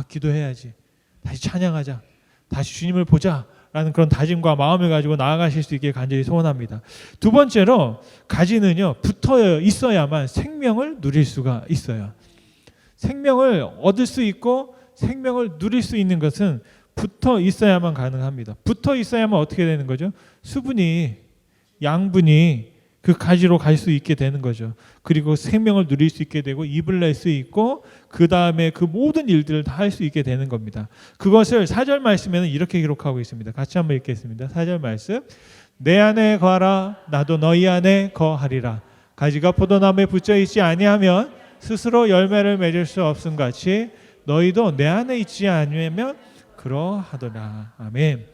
기도해야지. 다시 찬양하자. 다시 주님을 보자. 라는 그런 다짐과 마음을 가지고 나아가실 수 있게 간절히 소원합니다. 두 번째로, 가지는요, 붙어 있어야만 생명을 누릴 수가 있어요. 생명을 얻을 수 있고 생명을 누릴 수 있는 것은 붙어 있어야만 가능합니다. 붙어 있어야만 어떻게 되는 거죠? 수분이, 양분이 그 가지로 갈 수 있게 되는 거죠. 그리고 생명을 누릴 수 있게 되고 입을 낼 수 있고 그 다음에 그 모든 일들을 다 할 수 있게 되는 겁니다. 그것을 4절 말씀에는 이렇게 기록하고 있습니다. 같이 한번 읽겠습니다. 4절 말씀. 내 안에 거하라, 나도 너희 안에 거하리라. 가지가 포도나무에 붙여 있지 아니하면 스스로 열매를 맺을 수 없음 같이 너희도 내 안에 있지 않으면 그러하더라. 아멘.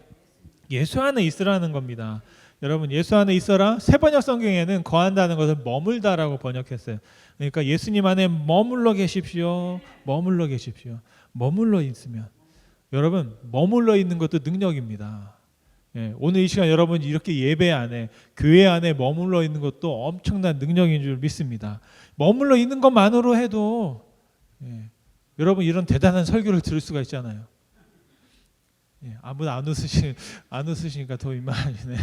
예수 안에 있으라는 겁니다. 여러분, 예수 안에 있어라. 새번역 성경에는 거한다는 것을 머물다라고 번역했어요. 그러니까 예수님 안에 머물러 계십시오. 머물러 있으면, 여러분, 머물러 있는 것도 능력입니다. 오늘 이 시간 여러분 이렇게 예배 안에, 교회 안에 머물러 있는 것도 엄청난 능력인 줄 믿습니다. 머물러 있는 것만으로 해도 여러분 이런 대단한 설교를 들을 수가 있잖아요. 아무도 안 웃으시니까 더 민망하시네.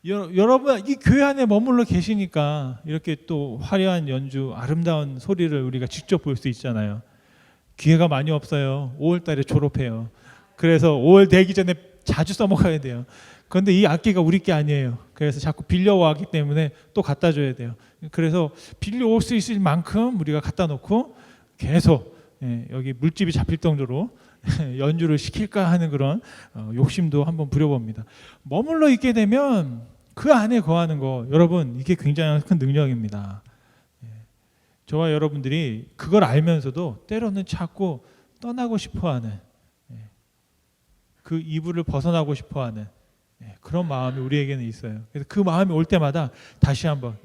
여러분 이 교회 안에 머물러 계시니까 이렇게 또 화려한 연주, 아름다운 소리를 우리가 직접 볼 수 있잖아요. 기회가 많이 없어요. 5월 달에 졸업해요. 그래서 5월 되기 전에 자주 써먹어야 돼요. 그런데 이 악기가 우리 게 아니에요. 그래서 자꾸 빌려와기 때문에 또 갖다 줘야 돼요. 그래서 빌려올 수 있을 만큼 우리가 갖다 놓고 계속 여기 물집이 잡힐 정도로 연주를 시킬까 하는 그런 욕심도 한번 부려봅니다. 머물러 있게 되면 그 안에 거하는 거, 여러분 이게 굉장히 큰 능력입니다. 저와 여러분들이 그걸 알면서도 때로는 자꾸 떠나고 싶어하는, 그 이불을 벗어나고 싶어하는 그런 마음이 우리에게는 있어요. 그래서 그 마음이 올 때마다 다시 한번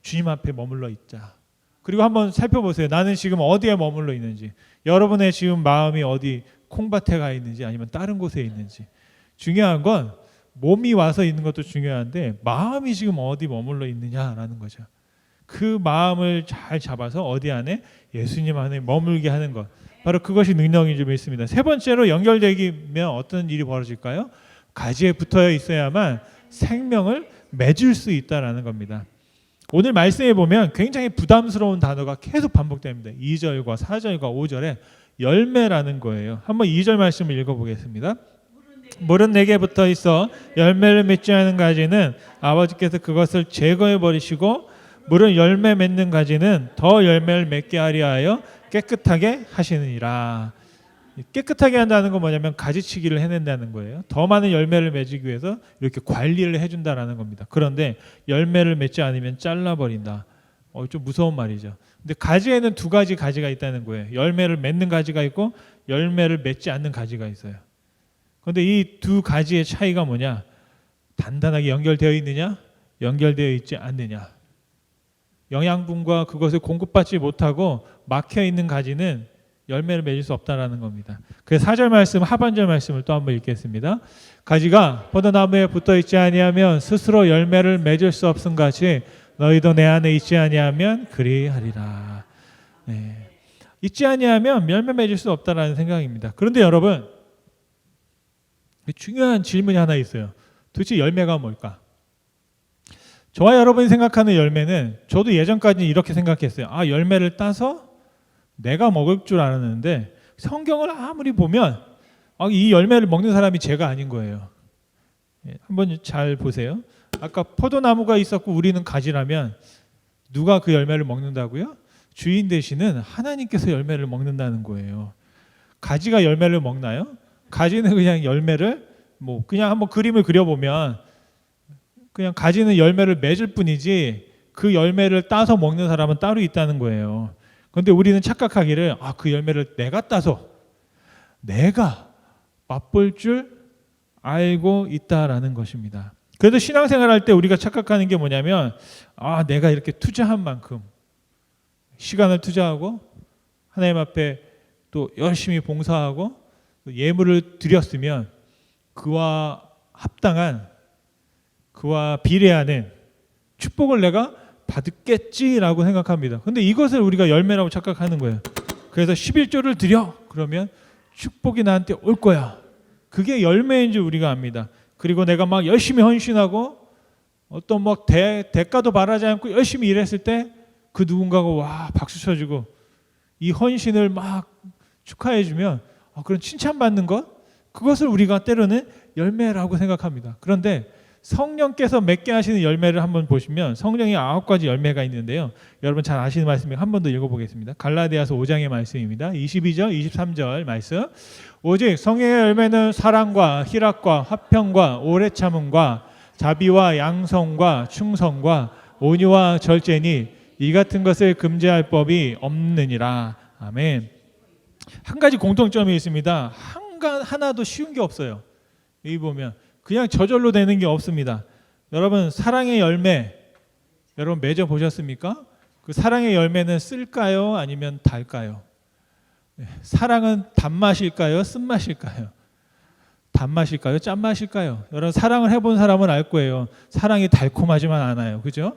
주님 앞에 머물러 있자. 그리고 한번 살펴보세요. 나는 지금 어디에 머물러 있는지, 여러분의 지금 마음이 어디 콩밭에 가 있는지 아니면 다른 곳에 있는지. 중요한 건 몸이 와서 있는 것도 중요한데 마음이 지금 어디 머물러 있느냐라는 거죠. 그 마음을 잘 잡아서 어디 안에? 예수님 안에 머물게 하는 것. 바로 그것이 능력인 줄 믿습니다. 세 번째로 연결되면 어떤 일이 벌어질까요? 가지에 붙어 있어야만 생명을 맺을 수 있다라는 겁니다. 오늘 말씀에 보면 굉장히 부담스러운 단어가 계속 반복됩니다. 2절과 4절과 5절에 열매라는 거예요. 한번 2절 말씀을 읽어보겠습니다. 물은 내게 붙어 있어 열매를 맺지 않은 가지는 아버지께서 그것을 제거해 버리시고 물은 열매 맺는 가지는 더 열매를 맺게 하려 하여 깨끗하게 하시느니라. 깨끗하게 한다는 건 뭐냐면 가지치기를 해낸다는 거예요. 더 많은 열매를 맺기 위해서 이렇게 관리를 해준다라는 겁니다. 그런데 열매를 맺지 않으면 잘라버린다. 좀 무서운 말이죠. 근데 가지에는 두 가지 가지가 있다는 거예요. 열매를 맺는 가지가 있고 열매를 맺지 않는 가지가 있어요. 그런데 이 두 가지의 차이가 뭐냐? 단단하게 연결되어 있느냐? 연결되어 있지 않느냐? 영양분과 그것을 공급받지 못하고 막혀 있는 가지는 열매를 맺을 수 없다라는 겁니다. 그래서 4절 말씀 하반절 말씀을 또 한번 읽겠습니다. 가지가 포도나무에 붙어 있지 아니하면 스스로 열매를 맺을 수 없음 같이 너희도 내 안에 있지 아니하면 그리하리라. 네. 있지 아니하면 열매 맺을 수 없다라는 생각입니다. 그런데 여러분 중요한 질문이 하나 있어요. 도대체 열매가 뭘까? 저와 여러분이 생각하는 열매는 저도 예전까지 이렇게 생각했어요. 열매를 따서 내가 먹을 줄 알았는데 성경을 아무리 보면 이 열매를 먹는 사람이 제가 아닌 거예요. 한번 잘 보세요. 아까 포도나무가 있었고 우리는 가지라면 누가 그 열매를 먹는다고요? 주인 되시는 하나님께서 열매를 먹는다는 거예요. 가지가 열매를 먹나요? 가지는 그냥 열매를 그냥 한번 그림을 그려보면 그냥 가지는 열매를 맺을 뿐이지 그 열매를 따서 먹는 사람은 따로 있다는 거예요. 그런데 우리는 착각하기를 그 열매를 내가 따서 내가 맛볼 줄 알고 있다라는 것입니다. 그래도 신앙생활 할 때 우리가 착각하는 게 뭐냐면 내가 이렇게 투자한 만큼 시간을 투자하고 하나님 앞에 또 열심히 봉사하고 예물을 드렸으면 그와 합당한 그와 비례하는 축복을 내가 받겠지라고 생각합니다. 그런데 이것을 우리가 열매라고 착각하는 거예요. 그래서 11조를 드려 그러면 축복이 나한테 올 거야. 그게 열매인 줄 우리가 압니다. 그리고 내가 막 열심히 헌신하고 어떤 대가도 바라지 않고 열심히 일했을 때 그 누군가가 박수 쳐주고 이 헌신을 막 축하해주면 그런 칭찬받는 것, 그것을 우리가 때로는 열매라고 생각합니다. 그런데 성령께서 맺게 하시는 열매를 한번 보시면 성령이 9가지 열매가 있는데요. 여러분 잘 아시는 말씀이니까 한 번 더 읽어보겠습니다. 갈라디아서 5장의 말씀입니다. 22절, 23절 말씀. 오직 성령의 열매는 사랑과 희락과 화평과 오래 참음과 자비와 양성과 충성과 온유와 절제니 이 같은 것을 금지할 법이 없느니라. 아멘. 한 가지 공통점이 있습니다. 하나도 쉬운 게 없어요. 여기 보면 그냥 저절로 되는 게 없습니다. 여러분 사랑의 열매 여러분 맺어 보셨습니까? 그 사랑의 열매는 쓸까요? 아니면 달까요? 사랑은 단맛일까요? 쓴맛일까요? 단맛일까요? 짠맛일까요? 여러분 사랑을 해본 사람은 알 거예요. 사랑이 달콤하지만 않아요. 그죠?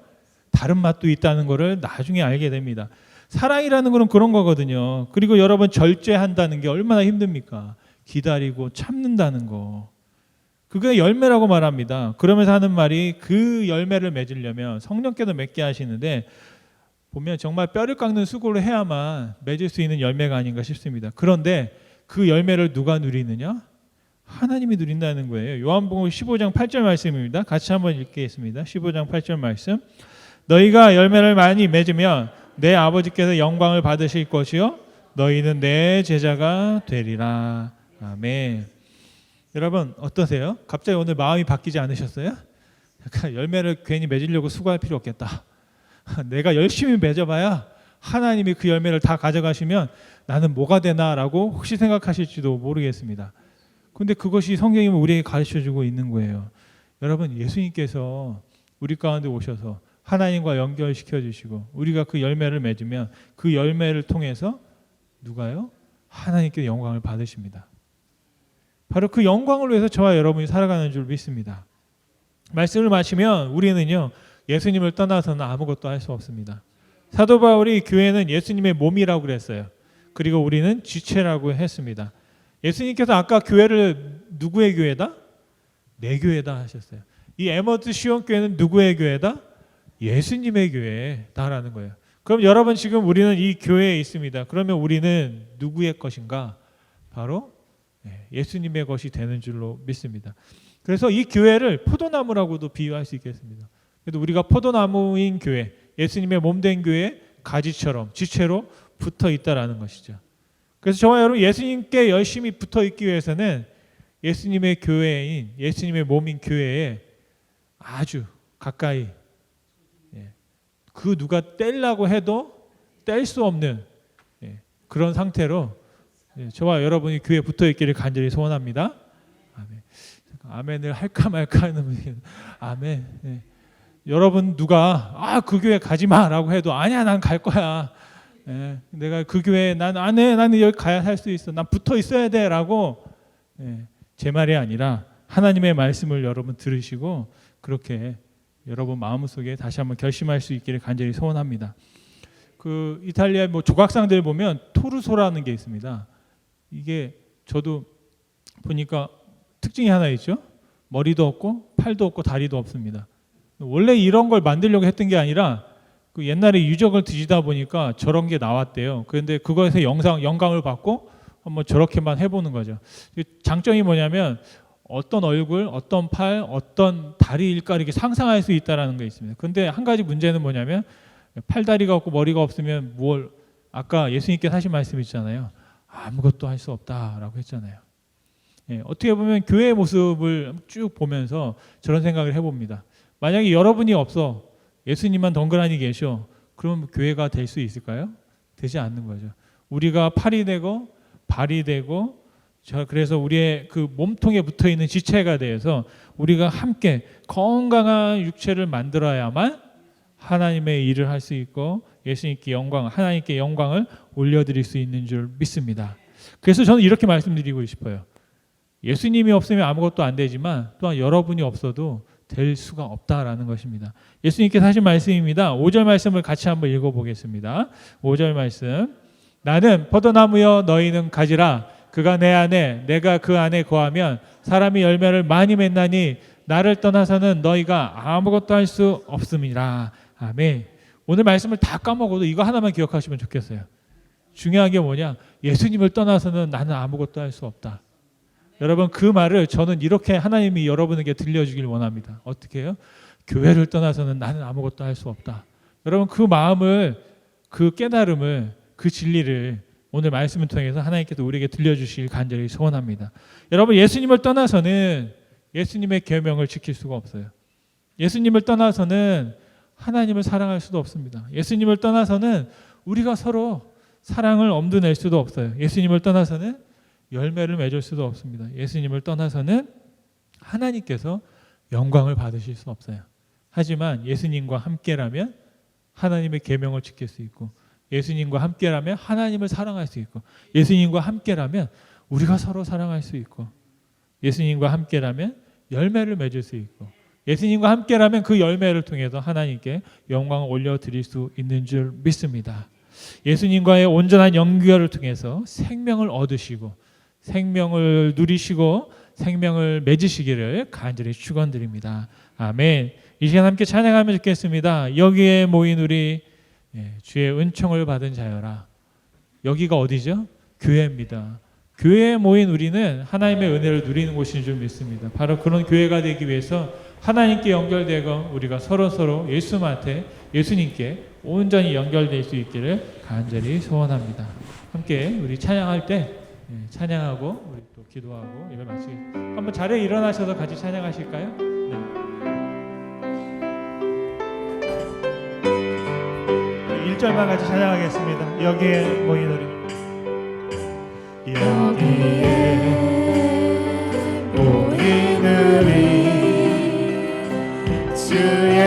다른 맛도 있다는 것을 나중에 알게 됩니다. 사랑이라는 것은 그런 거거든요. 그리고 여러분 절제한다는 게 얼마나 힘듭니까? 기다리고 참는다는 거. 그게 열매라고 말합니다. 그러면서 하는 말이 그 열매를 맺으려면 성령께서 맺게 하시는데 보면 정말 뼈를 깎는 수고를 해야만 맺을 수 있는 열매가 아닌가 싶습니다. 그런데 그 열매를 누가 누리느냐? 하나님이 누린다는 거예요. 요한복음 15장 8절 말씀입니다. 같이 한번 읽겠습니다. 15장 8절 말씀. 너희가 열매를 많이 맺으면 내 아버지께서 영광을 받으실 것이요 너희는 내 제자가 되리라. 아멘. 여러분 어떠세요? 갑자기 오늘 마음이 바뀌지 않으셨어요? 약간 열매를 괜히 맺으려고 수고할 필요 없겠다. 내가 열심히 맺어봐야 하나님이 그 열매를 다 가져가시면 나는 뭐가 되나라고 혹시 생각하실지도 모르겠습니다. 그런데 그것이 성경이 우리에게 가르쳐주고 있는 거예요. 여러분 예수님께서 우리 가운데 오셔서 하나님과 연결시켜 주시고 우리가 그 열매를 맺으면 그 열매를 통해서 누가요? 하나님께 영광을 받으십니다. 바로 그 영광을 위해서 저와 여러분이 살아가는 줄 믿습니다. 말씀을 마치면 우리는요 예수님을 떠나서는 아무것도 할 수 없습니다. 사도 바울이 교회는 예수님의 몸이라고 그랬어요. 그리고 우리는 지체라고 했습니다. 예수님께서 아까 교회를 누구의 교회다? 내 교회다 하셨어요. 이 에머드 시온 교회는 누구의 교회다? 예수님의 교회다라는 거예요. 그럼 여러분 지금 우리는 이 교회에 있습니다. 그러면 우리는 누구의 것인가? 바로 예수님의 것이 되는 줄로 믿습니다. 그래서 이 교회를 포도나무라고도 비유할 수 있겠습니다. 그래도 우리가 포도나무인 교회, 예수님의 몸된 교회의 가지처럼 지체로 붙어 있다라는 것이죠. 그래서 저와 여러분 예수님께 열심히 붙어 있기 위해서는 예수님의 교회인 예수님의 몸인 교회에 아주 가까이 그 누가 떼려고 해도 뗄 수 없는 그런 상태로 저와 여러분이 교회에 붙어 있기를 간절히 소원합니다. 아멘. 아멘을 할까 말까 하는 분이 아멘. 여러분 누가 그 교회 가지 마라고 해도 아니야 난 갈 거야. 내가 그 교회 난 안 해. 나는 여기 가야 할 수 있어. 난 붙어 있어야 돼라고 제 말이 아니라 하나님의 말씀을 여러분 들으시고 그렇게 여러분 마음속에 다시 한번 결심할 수 있기를 간절히 소원합니다. 그 이탈리아 조각상들 보면 토르소라는 게 있습니다. 이게 저도 보니까 특징이 하나 있죠. 머리도 없고 팔도 없고 다리도 없습니다. 원래 이런 걸 만들려고 했던 게 아니라 그 옛날에 유적을 뒤지다 보니까 저런 게 나왔대요. 그런데 그거에서 영감을 받고 한번 저렇게만 해보는 거죠. 장점이 뭐냐면 어떤 얼굴, 어떤 팔, 어떤 다리일까 이렇게 상상할 수 있다는 게 있습니다. 그런데 한 가지 문제는 뭐냐면 팔다리가 없고 머리가 없으면 뭘 아까 예수님께서 하신 말씀 있잖아요. 아무것도 할 수 없다라고 했잖아요. 어떻게 보면 교회의 모습을 쭉 보면서 저런 생각을 해봅니다. 만약에 여러분이 없어 예수님만 덩그러니 계셔 그럼 교회가 될 수 있을까요? 되지 않는 거죠. 우리가 팔이 되고 발이 되고 그래서 우리의 그 몸통에 붙어있는 지체가 돼서 우리가 함께 건강한 육체를 만들어야만 하나님의 일을 할 수 있고 예수님께 하나님께 영광을 올려드릴 수 있는 줄 믿습니다. 그래서 저는 이렇게 말씀드리고 싶어요. 예수님이 없으면 아무것도 안 되지만 또한 여러분이 없어도 될 수가 없다라는 것입니다. 예수님께서 하신 말씀입니다. 5절 말씀을 같이 한번 읽어보겠습니다. 5절 말씀. 나는 포도나무여 너희는 가지라. 그가 내 안에 내가 그 안에 거하면 사람이 열매를 많이 맺나니 나를 떠나서는 너희가 아무것도 할 수 없음이라. 아멘. 오늘 말씀을 다 까먹어도 이거 하나만 기억하시면 좋겠어요. 중요한 게 뭐냐? 예수님을 떠나서는 나는 아무것도 할 수 없다. 여러분 그 말을 저는 이렇게 하나님이 여러분에게 들려주길 원합니다. 어떻게 해요? 교회를 떠나서는 나는 아무것도 할 수 없다. 여러분 그 마음을 그 깨달음을 그 진리를 오늘 말씀을 통해서 하나님께서 우리에게 들려주실 간절히 소원합니다. 여러분 예수님을 떠나서는 예수님의 계명을 지킬 수가 없어요. 예수님을 떠나서는 하나님을 사랑할 수도 없습니다. 예수님을 떠나서는 우리가 서로 사랑을 엄두낼 수도 없어요. 예수님을 떠나서는 열매를 맺을 수도 없습니다. 예수님을 떠나서는 하나님께서 영광을 받으실 수 없어요. 하지만 예수님과 함께라면 하나님의 계명을 지킬 수 있고 예수님과 함께라면 하나님을 사랑할 수 있고 예수님과 함께라면 우리가 서로 사랑할 수 있고 예수님과 함께라면 열매를 맺을 수 있고 예수님과 함께라면 그 열매를 통해서 하나님께 영광을 올려드릴 수 있는 줄 믿습니다. 예수님과의 온전한 연결을 통해서 생명을 얻으시고 생명을 누리시고 생명을 맺으시기를 간절히 축원드립니다. 아멘. 이 시간 함께 찬양하며 듣겠습니다. 여기에 모인 우리 주의 은총을 받은 자여라. 여기가 어디죠? 교회입니다. 교회에 모인 우리는 하나님의 은혜를 누리는 곳인 줄 믿습니다. 바로 그런 교회가 되기 위해서 하나님께 연결되고 우리가 서로 예수님께 온전히 연결될 수 있기를 간절히 소원합니다. 함께 우리 찬양할 때 찬양하고 우리 또 기도하고 예배 마치겠습니다. 한번 자리에 일어나셔서 같이 찬양하실까요? 네. 1절만 같이 찬양하겠습니다. 여기에 모인 우리 여기에 모인 우리 주의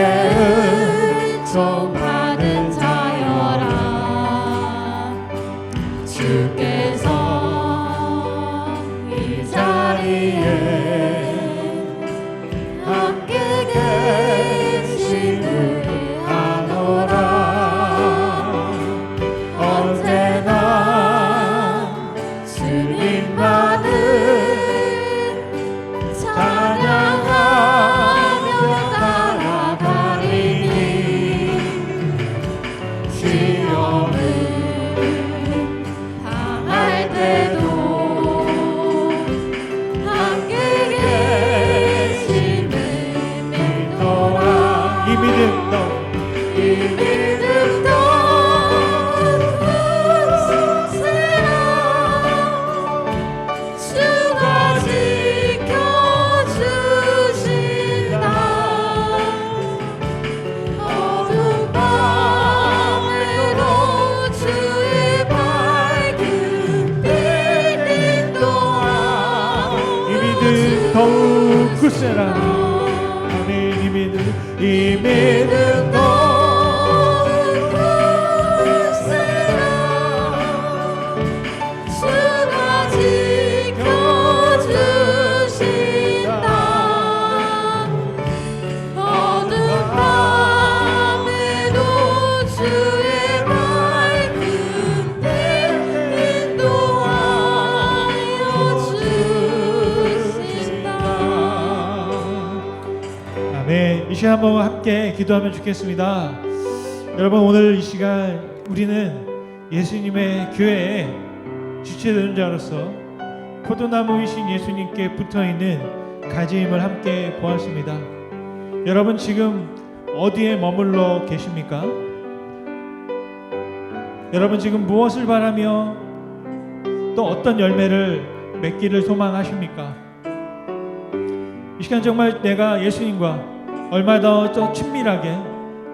은총 받은 자여라. 주께서 이 자리에 함께 계심을 믿음도 굳세라 주가 지켜주신다 어둠 밤에도 주의 밝은 빛 인도하 이 믿음 더욱 굳세라. 아멘. 이 믿음 더욱 굳세라 주가 지켜주신다 어둠 밤에도 주의 밝은 빛 인도하여 주신다. 아멘. 이 시간 한번 함께 기도하면 좋겠습니다. 여러분, 오늘 이 시간 우리는 예수님의 교회의 주체자로서 포도나무이신 예수님께 붙어있는 가지임을 함께 보았습니다. 여러분, 지금 어디에 머물러 계십니까? 여러분, 지금 무엇을 바라며 또 어떤 열매를 맺기를 소망하십니까? 이 시간 정말 내가 예수님과 얼마나 더 친밀하게,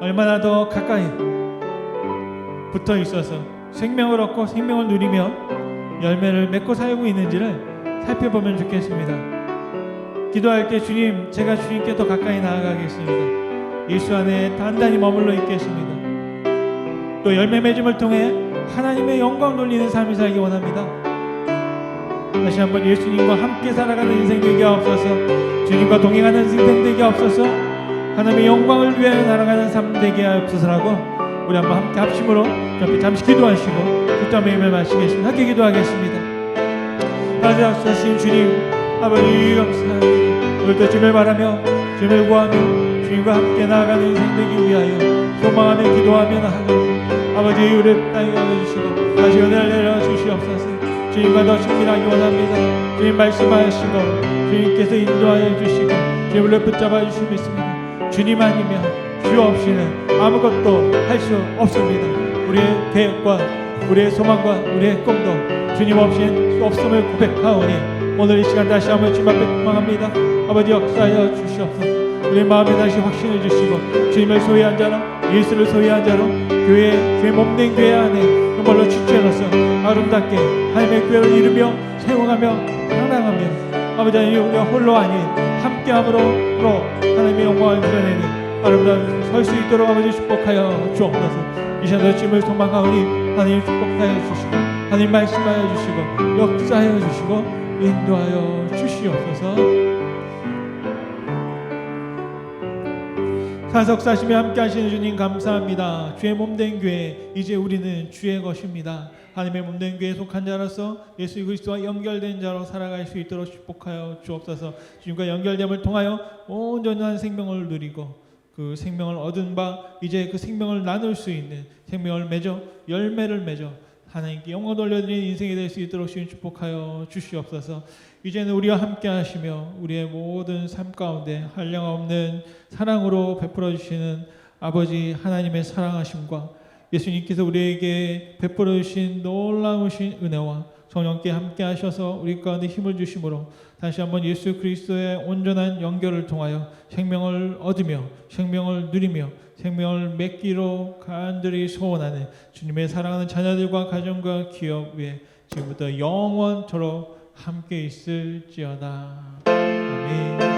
얼마나 더 가까이 붙어 있어서 생명을 얻고 생명을 누리며 열매를 맺고 살고 있는지를 살펴보면 좋겠습니다. 기도할 때 주님, 제가 주님께 더 가까이 나아가겠습니다. 예수 안에 단단히 머물러 있겠습니다. 또 열매 맺음을 통해 하나님의 영광 돌리는 삶을 살기 원합니다. 다시 한번 예수님과 함께 살아가는 인생 되게 하옵소서. 주님과 동행하는 인생 되게 하옵소서. 하나님의 영광을 위하여 날아가는 삶 되게 하옵소서라고 우리 한번 함께 합심으로 옆에 잠시 기도하시고 뒷담의 힘을 마시겠습니다. 함께 기도하겠습니다. 하나님 주님, 아버지 감사합니다. 오늘도 주님을 바라며 주님을 구하며 주님과 함께 나아가는 인생 되기 위하여 소망하며 기도하며 나아갑니다. 아버지, 우리를 땅에 가주시고 다시 은혜를 내려주시옵소서. 주님과 더 친밀하기 원합니다. 주님 말씀하시고 주님께서 인도하여 주시고 주님을 붙잡아 주실 믿습니다. 주님 아니면 주 없이는 아무것도 할 수 없습니다. 우리의 계획과 우리의 소망과 우리의 꿈도 주님 없이는 없음을 고백하오니 오늘 이 시간 다시 한번 주님 앞에 공망합니다. 아버지, 역사하여 주시옵소서. 우리의 마음에 다시 확신해 주시고 주님을 소유한 자로, 예수를 소유한 자로 주의 몸된 교회 안에 정말로 주체로서 아름답게 하나님의 교회를 이루며 세워가며 향당하며 아버지, 우리가 홀로 아닌 함께함으로 하나님의 영광을 드러내는 아름다운 설 수 있도록 아버지 축복하여 주옵소서. 이 시간도 주님을 소망하오니 하나님 축복하여 주시고 하나님 말씀하여 주시고 역사하여 주시고 인도하여 주시옵소서. 사석사시며 함께 하시는 주님 감사합니다. 주의 몸된 교회, 이제 우리는 주의 것입니다. 하나님의 몸된 교회에 속한 자로서 예수 그리스도와 연결된 자로 살아갈 수 있도록 축복하여 주옵소서. 주님과 연결됨을 통하여 온전한 생명을 누리고 그 생명을 얻은 바 이제 그 생명을 나눌 수 있는 생명을 맺어 열매를 맺어 하나님께 영광 돌려드리는 인생이 될 수 있도록 주님 축복하여 주시옵소서. 이제는 우리와 함께 하시며 우리의 모든 삶 가운데 한량없는 사랑으로 베풀어 주시는 아버지 하나님의 사랑하심과 예수님께서 우리에게 베풀어 주신 놀라우신 은혜와 성령께 함께 하셔서 우리 가운데 힘을 주심으로 다시 한번 예수 그리스도의 온전한 연결을 통하여 생명을 얻으며 생명을 누리며 생명을 맺기로 간절히 소원하는 주님의 사랑하는 자녀들과 가정과 기업 위에 지금부터 영원토록 함께 있을지어다. 아멘.